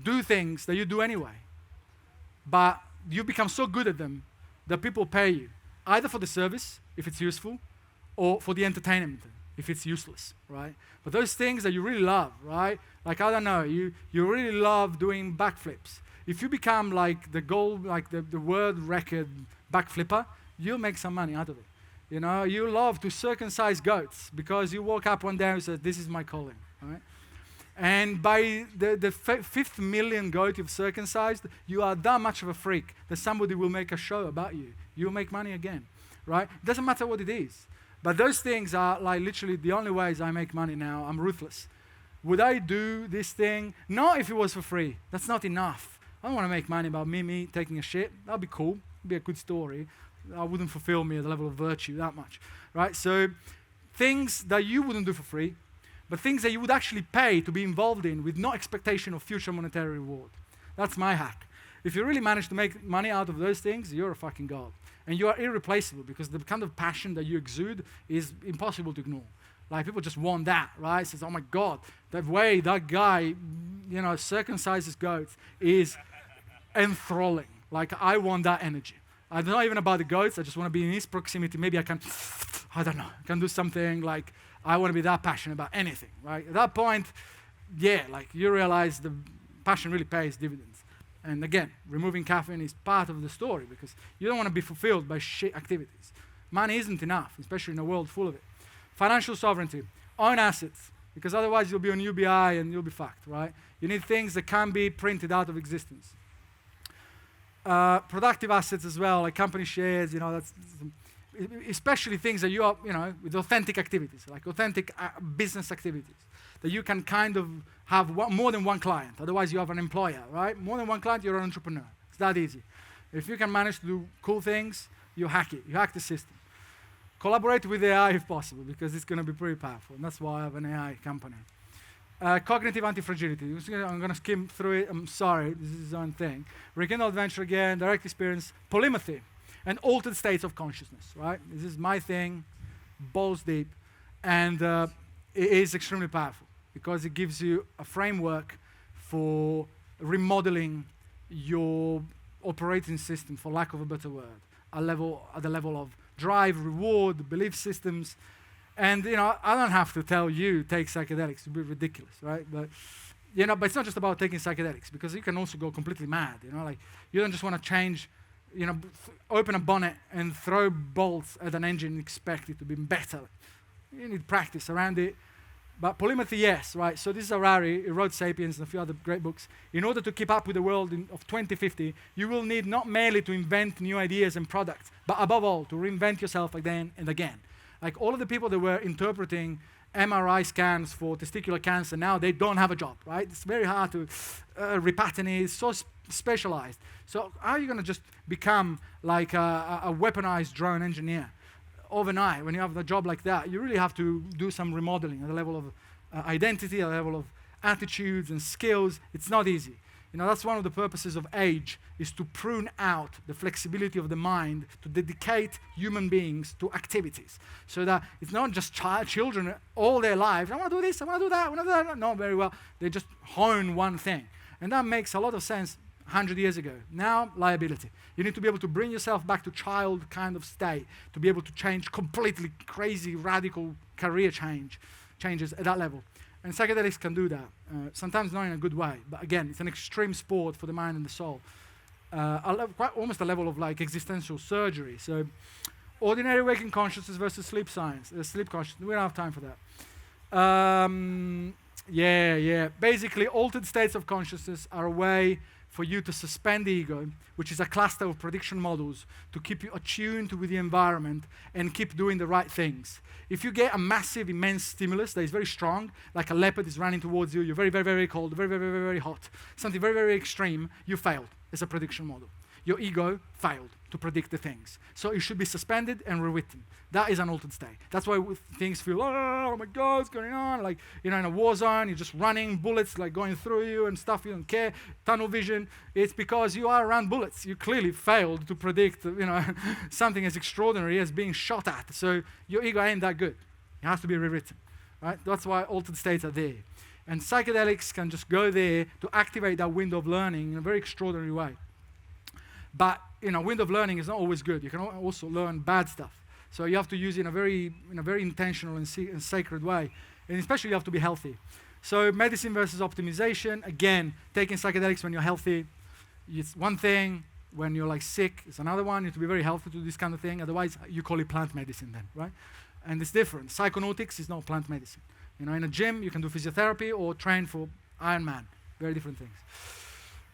do things that you do anyway. But you become so good at them that people pay you, either for the service, if it's useful, or for the entertainment, if it's useless, right? But those things that you really love, right? I don't know, you really love doing backflips. If you become the world record backflipper, you'll make some money out of it. You love to circumcise goats because you woke up one day and said, this is my calling, right? And by the fifth million goat you've circumcised, you are that much of a freak that somebody will make a show about you. You'll make money again, right? It doesn't matter what it is. But those things are like literally the only ways I make money now. I'm ruthless. Would I do this thing? Not if it was for free. That's not enough. I don't want to make money about me taking a shit. That'd be cool. It'd be a good story. That wouldn't fulfill me at the level of virtue that much, right? So things that you wouldn't do for free, but things that you would actually pay to be involved in with no expectation of future monetary reward. That's my hack. If you really manage to make money out of those things, you're a fucking god. And you are irreplaceable because the kind of passion that you exude is impossible to ignore. Like people just want that, right? Says, oh my God, the way that guy, circumcises goats is enthralling. Like I want that energy. I'm not even about the goats. I just want to be in his proximity. Maybe I can do something like I want to be that passionate about anything, right? At that point, like you realize the passion really pays dividends. And again, removing caffeine is part of the story because you don't want to be fulfilled by shit activities. Money isn't enough, especially in a world full of it. Financial sovereignty, own assets, because otherwise you'll be on UBI and you'll be fucked, right? You need things that can be printed out of existence. Productive assets as well, like company shares, that's especially things that you are, with authentic activities, like authentic business activities, that you can kind of have more than one client. Otherwise, you have an employer, right? More than one client, you're an entrepreneur. It's that easy. If you can manage to do cool things, you hack it. You hack the system. Collaborate with AI if possible, because it's going to be pretty powerful. And that's why I have an AI company. Cognitive anti-fragility. I'm going to skim through it. I'm sorry, this is his own thing. Rekindle adventure again, direct experience, polymathy, and altered states of consciousness, right? This is my thing, balls deep. And it is extremely powerful because it gives you a framework for remodeling your operating system, for lack of a better word, at the level of drive, reward, belief systems. And I don't have to tell you take psychedelics. It'd be ridiculous, right? But but it's not just about taking psychedelics because you can also go completely mad. Like you don't just want to change, open a bonnet and throw bolts at an engine and expect it to be better. You need practice around it. But polymathy, yes, right? So this is Harari, he wrote *Sapiens* and a few other great books. In order to keep up with the world of 2050, you will need not merely to invent new ideas and products, but above all, to reinvent yourself again and again. Like all of the people that were interpreting MRI scans for testicular cancer, now they don't have a job, right? It's very hard to repattern it. It's so specialized. So how are you going to just become like a weaponized drone engineer overnight when you have a job like that? You really have to do some remodeling at the level of identity, at the level of attitudes and skills. It's not easy. That's one of the purposes of age, is to prune out the flexibility of the mind, to dedicate human beings to activities. So that it's not just children all their lives, I want to do this, I want to do that, I want to do that. No, very well. They just hone one thing. And that makes a lot of sense 100 years ago. Now, liability. You need to be able to bring yourself back to child kind of state, to be able to change completely crazy, radical career changes at that level. And psychedelics can do that, sometimes not in a good way. But again, it's an extreme sport for the mind and the soul. Almost a level of like existential surgery. So ordinary waking consciousness versus sleep consciousness. We don't have time for that. Basically, altered states of consciousness are a way for you to suspend the ego, which is a cluster of prediction models to keep you attuned with the environment and keep doing the right things. If you get a massive, immense stimulus that is very strong, like a leopard is running towards you, you're very, very, very cold, very, very, very, very hot, something very, very extreme, you failed as a prediction model. Your ego failed to predict the things. So it should be suspended and rewritten. That is an altered state. That's why things feel, oh my God, what's going on? Like, in a war zone, you're just running, bullets like going through you and stuff, you don't care, tunnel vision. It's because you are around bullets. You clearly failed to predict, something as extraordinary as being shot at. So your ego ain't that good. It has to be rewritten, right? That's why altered states are there. And psychedelics can just go there to activate that window of learning in a very extraordinary way. But window of learning is not always good. You can also learn bad stuff. So you have to use it in a very intentional and sacred way. And especially you have to be healthy. So medicine versus optimization. Again, taking psychedelics when you're healthy, it's one thing. When you're like sick, it's another one. You have to be very healthy to do this kind of thing. Otherwise, you call it plant medicine then, right? And it's different. Psychonautics is not plant medicine. You know, in a gym, you can do physiotherapy or train for Ironman. Very different things.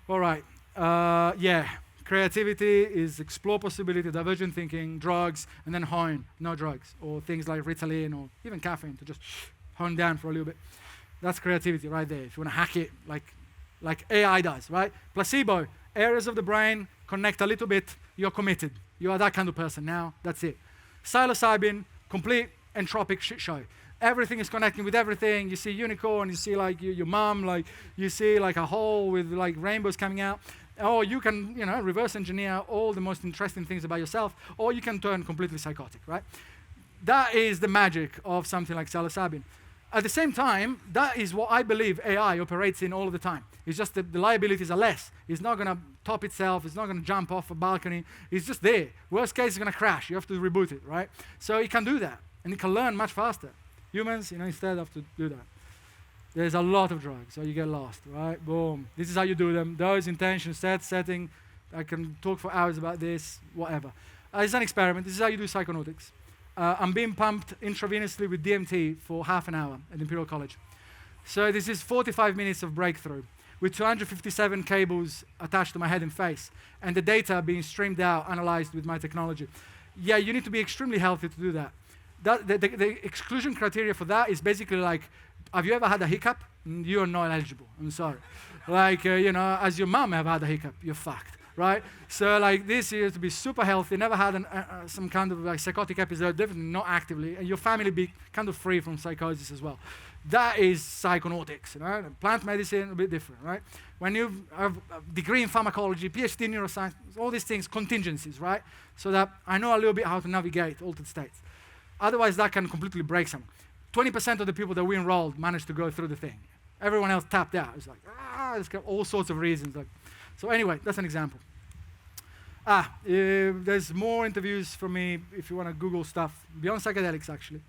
All right. Yeah. Creativity is explore possibility, divergent thinking, drugs, and then hone, no drugs, or things like Ritalin or even caffeine to just hone down for a little bit. That's creativity right there. If you want to hack it like AI does, right? Placebo, areas of the brain connect a little bit, you're committed. You are that kind of person now, that's it. Psilocybin, complete entropic shit show. Everything is connecting with everything. You see unicorn, you see like your mom, like you see like a hole with like rainbows coming out. Or you can, you know, reverse engineer all the most interesting things about yourself, or you can turn completely psychotic, right? That is the magic of something like psilocybin. At the same time, that is what I believe AI operates in all of the time. It's just that the liabilities are less. It's not going to top itself. It's not going to jump off a balcony. It's just there. Worst case, it's going to crash. You have to reboot it, right? So it can do that, and it can learn much faster. Humans, you know, instead have to do that. There's a lot of drugs, so you get lost, right? Boom. This is how you do them. Those intentions, setting. I can talk for hours about this, whatever. It's an experiment. This is how you do psychonautics. I'm being pumped intravenously with DMT for half an hour at Imperial College. So this is 45 minutes of breakthrough with 257 cables attached to my head and face, and the data being streamed out, analyzed with my technology. Yeah, you need to be extremely healthy to do that. The exclusion criteria for that is basically like, have you ever had a hiccup? You're not eligible. I'm sorry. Like, you know, as your mom have had a hiccup, you're fucked, right? So like this, you have to be super healthy, never had some kind of like psychotic episode, definitely not actively, and your family be kind of free from psychosis as well. That is psychonautics, you know? Plant medicine, a bit different, right? When you have a degree in pharmacology, PhD in neuroscience, all these things, contingencies, right? So that I know a little bit how to navigate altered states. Otherwise, that can completely break someone. 20% of the people that we enrolled managed to go through the thing. Everyone else tapped out. It's like, it's got all sorts of reasons. Like, so anyway, that's an example. There's more interviews from me if you want to Google stuff, beyond psychedelics, actually.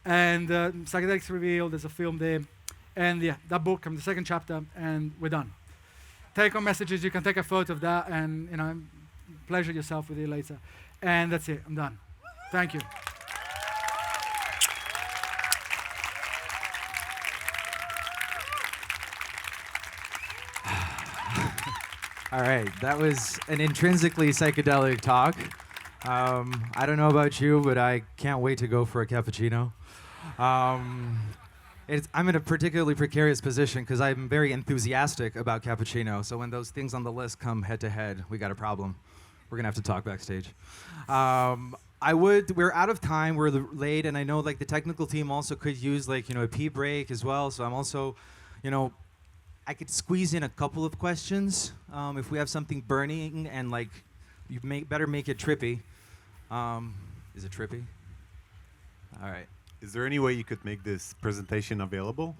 And Psychedelics Revealed, there's a film there. And yeah, that book, I'm the second chapter, and we're done. Take-home messages, you can take a photo of that and, you know, pleasure yourself with it later. And that's it, I'm done. Thank you. All right, that was an intrinsically psychedelic talk. I don't know about you, but I can't wait to go for a cappuccino. I'm in a particularly precarious position because I'm very enthusiastic about cappuccino. So when those things on the list come head to head, we got a problem. We're gonna have to talk backstage. We're out of time, we're late, and I know like the technical team also could use like, you know, a pee break as well. So I'm also, you know, I could squeeze in a couple of questions if we have something burning, and like, you better make it trippy. Is it trippy? All right. Is there any way you could make this presentation available?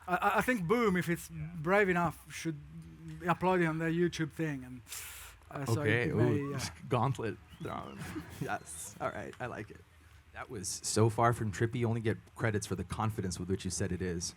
I think Boom, if it's brave enough, should upload it on their YouTube thing. And so Okay. it may, Gauntlet thrown. Yes. All right. I like it. That was so far from trippy. You only get credits for the confidence with which you said it is.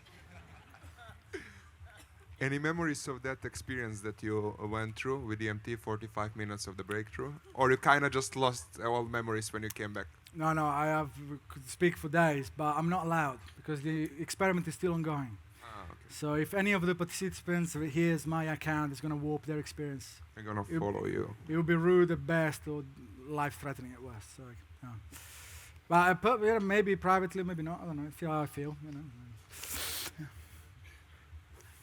Any memories of that experience that you went through with DMT, 45 minutes of the breakthrough? Or you kind of just lost all memories when you came back? No, I could speak for days, but I'm not allowed because the experiment is still ongoing. Okay. So if any of the participants hears my account, it's going to warp their experience. I'm going to follow you. It will be rude at best or life-threatening at worst. So, no. But maybe privately, maybe not. I don't know. Feel how I feel. You know.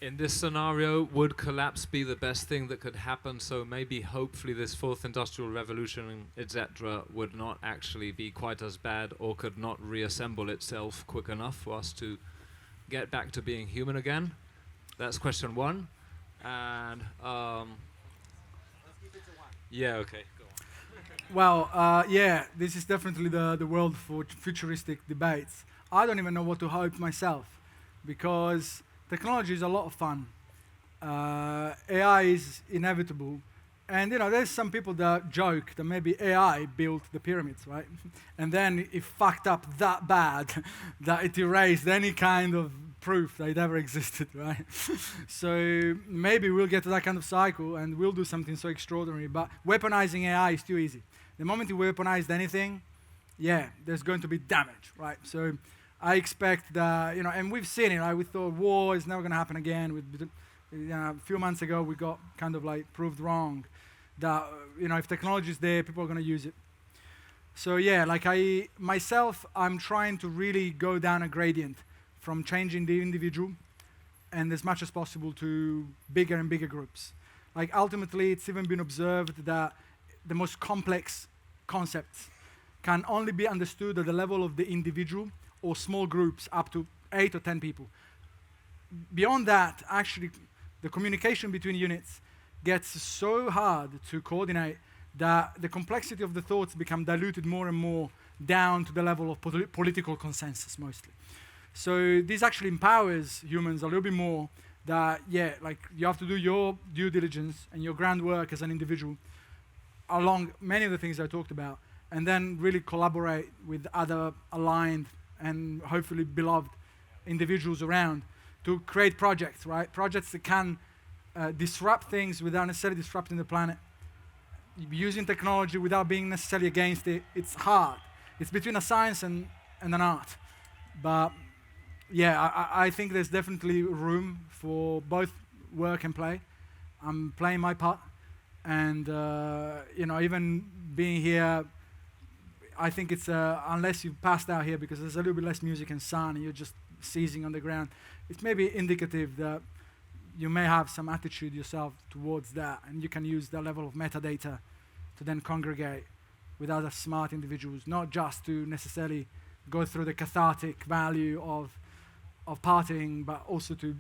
In this scenario, would collapse be the best thing that could happen? So maybe, hopefully, this fourth industrial revolution, etc., would not actually be quite as bad, or could not reassemble itself quick enough for us to get back to being human again. That's question one. And yeah, okay, go on. Well, yeah, this is definitely the world for futuristic debates. I don't even know what to hope myself, because technology is a lot of fun. AI is inevitable. And you know, there's some people that joke that maybe AI built the pyramids, right? And then it fucked up that bad that it erased any kind of proof that it ever existed, right? So maybe we'll get to that kind of cycle and we'll do something so extraordinary. But weaponizing AI is too easy. The moment you weaponized anything, yeah, there's going to be damage, right? So I expect that, and we've seen it, right? We thought war is never going to happen again. A few months ago, we got kind of like proved wrong that, if technology is there, people are going to use it. So yeah, like I'm trying to really go down a gradient from changing the individual and as much as possible to bigger and bigger groups. Like ultimately, it's even been observed that the most complex concepts can only be understood at the level of the individual or small groups up to 8 or 10 people. Beyond that, actually, the communication between units gets so hard to coordinate that the complexity of the thoughts become diluted more and more down to the level of political consensus mostly. So this actually empowers humans a little bit more that, like you have to do your due diligence and your groundwork as an individual along many of the things I talked about, and then really collaborate with other aligned and hopefully beloved individuals around to create projects, right? Projects that can disrupt things without necessarily disrupting the planet. Using technology without being necessarily against it, it's hard. It's between a science and an art. But yeah, I think there's definitely room for both work and play. I'm playing my part. And even being here, I think it's, unless you've passed out here because there's a little bit less music and sun and you're just seizing on the ground, it's maybe indicative that you may have some attitude yourself towards that, and you can use that level of metadata to then congregate with other smart individuals, not just to necessarily go through the cathartic value of partying, but also to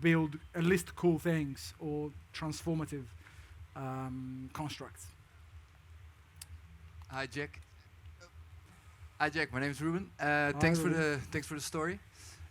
build at least cool things or transformative constructs. Hi, Jack. Hi, Jack. My name is Ruben. Thanks for the story.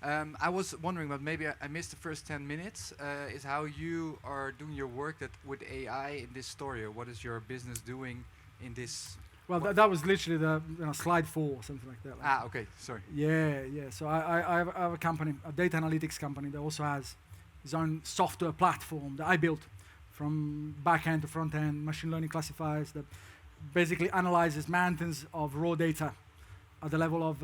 I was wondering, but maybe I missed the first 10 minutes, is how you are doing your work with AI in this story, or what is your business doing in this? Well, that was literally the slide 4 or something like that. Okay, sorry. Yeah. So I have a company, a data analytics company that also has its own software platform that I built from back end to front end, machine learning classifiers that basically analyzes mountains of raw data at the level of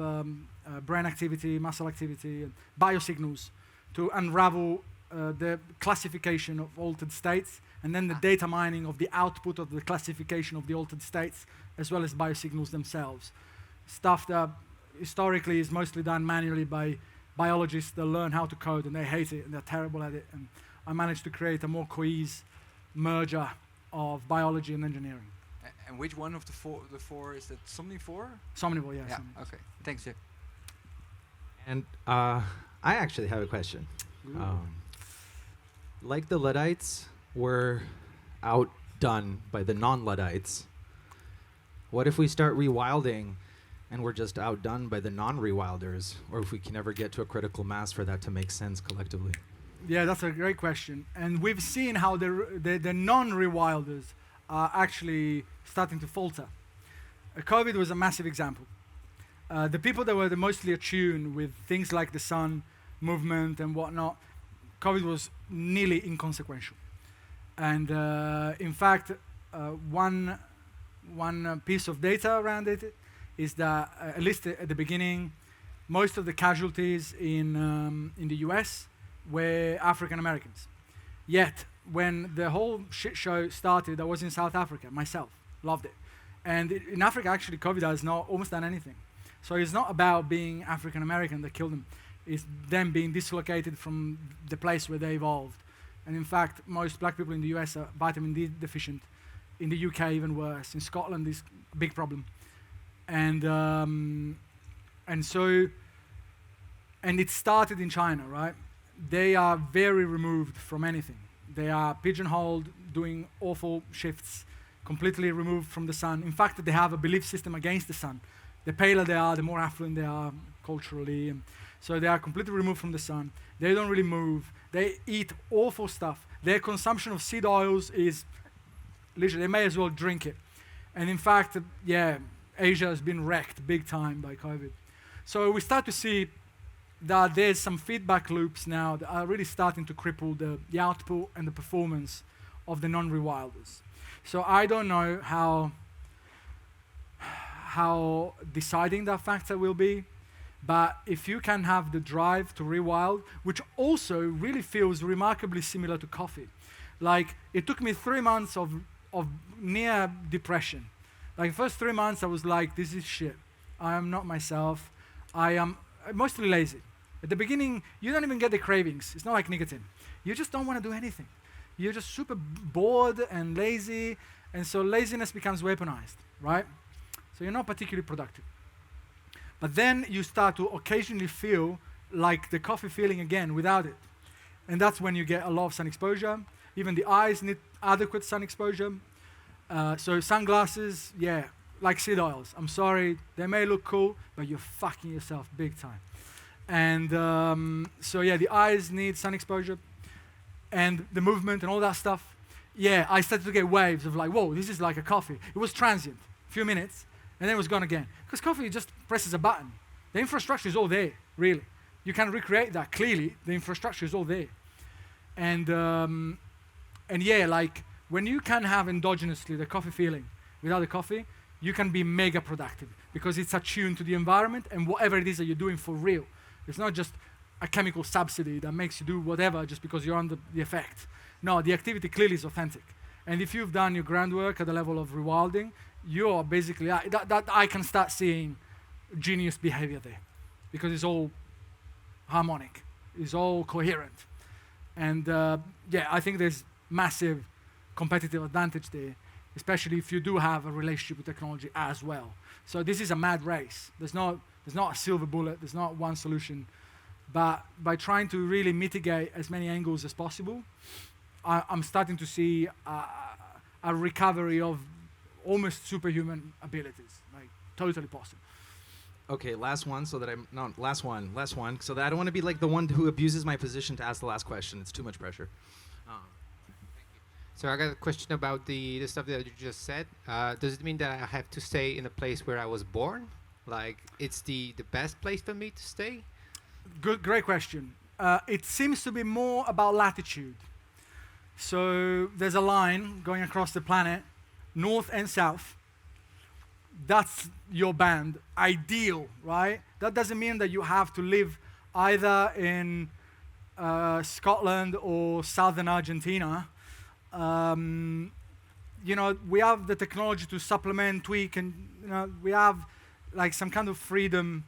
brain activity, muscle activity, and biosignals to unravel the classification of altered states, and then the data mining of the output of the classification of the altered states, as well as biosignals themselves. Stuff that historically is mostly done manually by biologists that learn how to code, and they hate it, and they're terrible at it. And I managed to create a more cohesive merger of biology and engineering. And which one of the four is that? Somnivore? Somnivore, yeah. Yeah. Somnivore. Okay. Thanks, Jack. And I actually have a question. Like the Luddites were outdone by the non-Luddites, what if we start rewilding and we're just outdone by the non-rewilders, or if we can ever get to a critical mass for that to make sense collectively? Yeah, that's a great question. And we've seen how the non-rewilders are actually starting to falter. COVID was a massive example. The people that were the mostly attuned with things like the sun movement and whatnot, COVID was nearly inconsequential. And in fact, one piece of data around it is that, at least at the beginning, most of the casualties in the US were African Americans. Yet, when the whole shit show started, I was in South Africa myself, loved it. And in Africa, actually, COVID has not almost done anything. So it's not about being African American that killed them. It's them being dislocated from the place where they evolved. And in fact, most black people in the US are vitamin D deficient. In the UK, even worse. In Scotland, it's a big problem. And it started in China, right? They are very removed from anything. They are pigeonholed, doing awful shifts, completely removed from the sun. In fact, they have a belief system against the sun. The paler they are, the more affluent they are culturally. And so they are completely removed from the sun. They don't really move. They eat awful stuff. Their consumption of seed oils is literally, they may as well drink it. And in fact, Asia has been wrecked big time by COVID. So we start to see that there's some feedback loops now that are really starting to cripple the output and the performance of the non-rewilders. So I don't know how deciding that factor will be. But if you can have the drive to rewild, which also really feels remarkably similar to coffee. Like, it took me 3 months of near depression. Like, the first 3 months, I was like, this is shit. I am not myself. I am mostly lazy. At the beginning, you don't even get the cravings. It's not like nicotine. You just don't want to do anything. You're just super bored and lazy, and so laziness becomes weaponized, right? So you're not particularly productive. But then you start to occasionally feel like the coffee feeling again without it. And that's when you get a lot of sun exposure. Even the eyes need adequate sun exposure. So sunglasses, yeah, like seed oils. I'm sorry, they may look cool, but you're fucking yourself big time. And so yeah, the eyes need sun exposure and the movement and all that stuff. Yeah, I started to get waves of like, whoa, this is like a coffee. It was transient, a few minutes, and then it was gone again. Because coffee just presses a button. The infrastructure is all there, really. You can recreate that clearly. The infrastructure is all there. And yeah, like when you can have endogenously the coffee feeling without the coffee, you can be mega productive because it's attuned to the environment and whatever it is that you're doing for real. It's not just a chemical subsidy that makes you do whatever just because you're under the effect. No, the activity clearly is authentic. And if you've done your groundwork at the level of rewilding, you're basically, that I can start seeing genius behavior there because it's all harmonic, it's all coherent. And yeah, I think there's massive competitive advantage there, especially if you do have a relationship with technology as well. So this is a mad race. There's not a silver bullet, there's not one solution. But by trying to really mitigate as many angles as possible, I'm starting to see a recovery of almost superhuman abilities, like totally possible. Okay, last one, so that I'm no last one, so that I don't want to be like the one who abuses my position to ask the last question. It's too much pressure. So I got a question about the stuff that you just said. Does it mean that I have to stay in a place where I was born? Like, it's the best place for me to stay? Great question. It seems to be more about latitude. So there's a line going across the planet, north and south. That's your band, ideal, right? That doesn't mean that you have to live either in Scotland or southern Argentina. You know, we have the technology to supplement, tweak, and you know, we have like some kind of freedom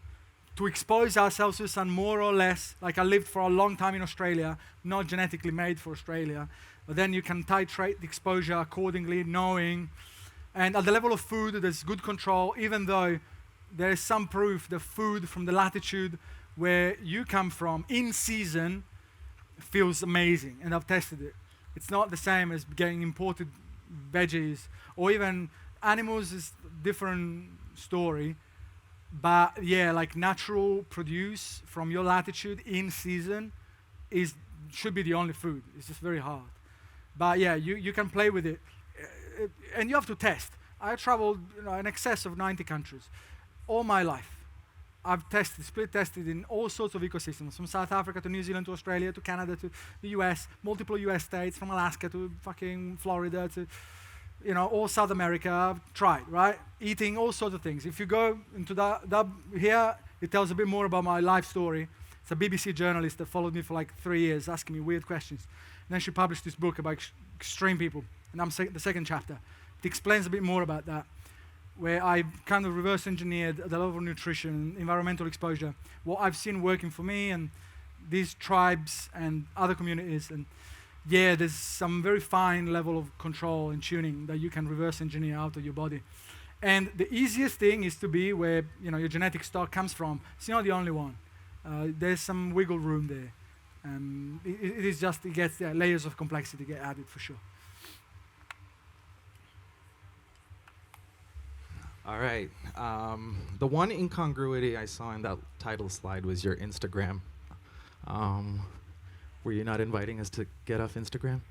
to expose ourselves to the sun more or less. Like I lived for a long time in Australia, not genetically made for Australia, but then you can titrate the exposure accordingly, knowing. And at the level of food, there's good control, even though there is some proof that food from the latitude where you come from in season feels amazing, and I've tested it. It's not the same as getting imported veggies, or even animals is a different story. But yeah, like natural produce from your latitude in season should be the only food. It's just very hard. But yeah, you can play with it. And you have to test. I traveled in excess of 90 countries all my life. I've split tested in all sorts of ecosystems, from South Africa to New Zealand to Australia to Canada to the US, multiple US states, from Alaska to fucking Florida to, you know, all South America. I've tried, right? Eating all sorts of things. If you go into that here, it tells a bit more about my life story. It's a BBC journalist that followed me for like 3 years, asking me weird questions. And then she published this book about extreme people. And I'm the second chapter. It explains a bit more about that, where I kind of reverse engineered the level of nutrition, environmental exposure, what I've seen working for me and these tribes and other communities. And yeah, there's some very fine level of control and tuning that you can reverse engineer out of your body. And the easiest thing is to be where your genetic stock comes from. It's not the only one. There's some wiggle room there. It is just, it gets layers of complexity get added for sure. All right. The one incongruity I saw in that title slide was your Instagram. Were you not inviting us to get off Instagram?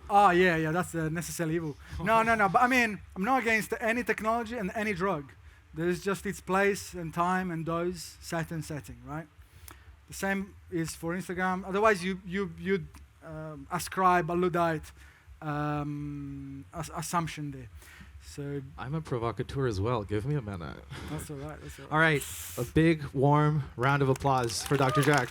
Oh, yeah, that's a necessary evil. No. But I mean, I'm not against any technology and any drug. There's just its place and time and dose, setting, right? The same is for Instagram. Otherwise, you'd ascribe a Luddite assumption there. So I'm a provocateur as well. Give me a minute. that's all right. That's all right. All right, a big, warm round of applause for Dr. Jack.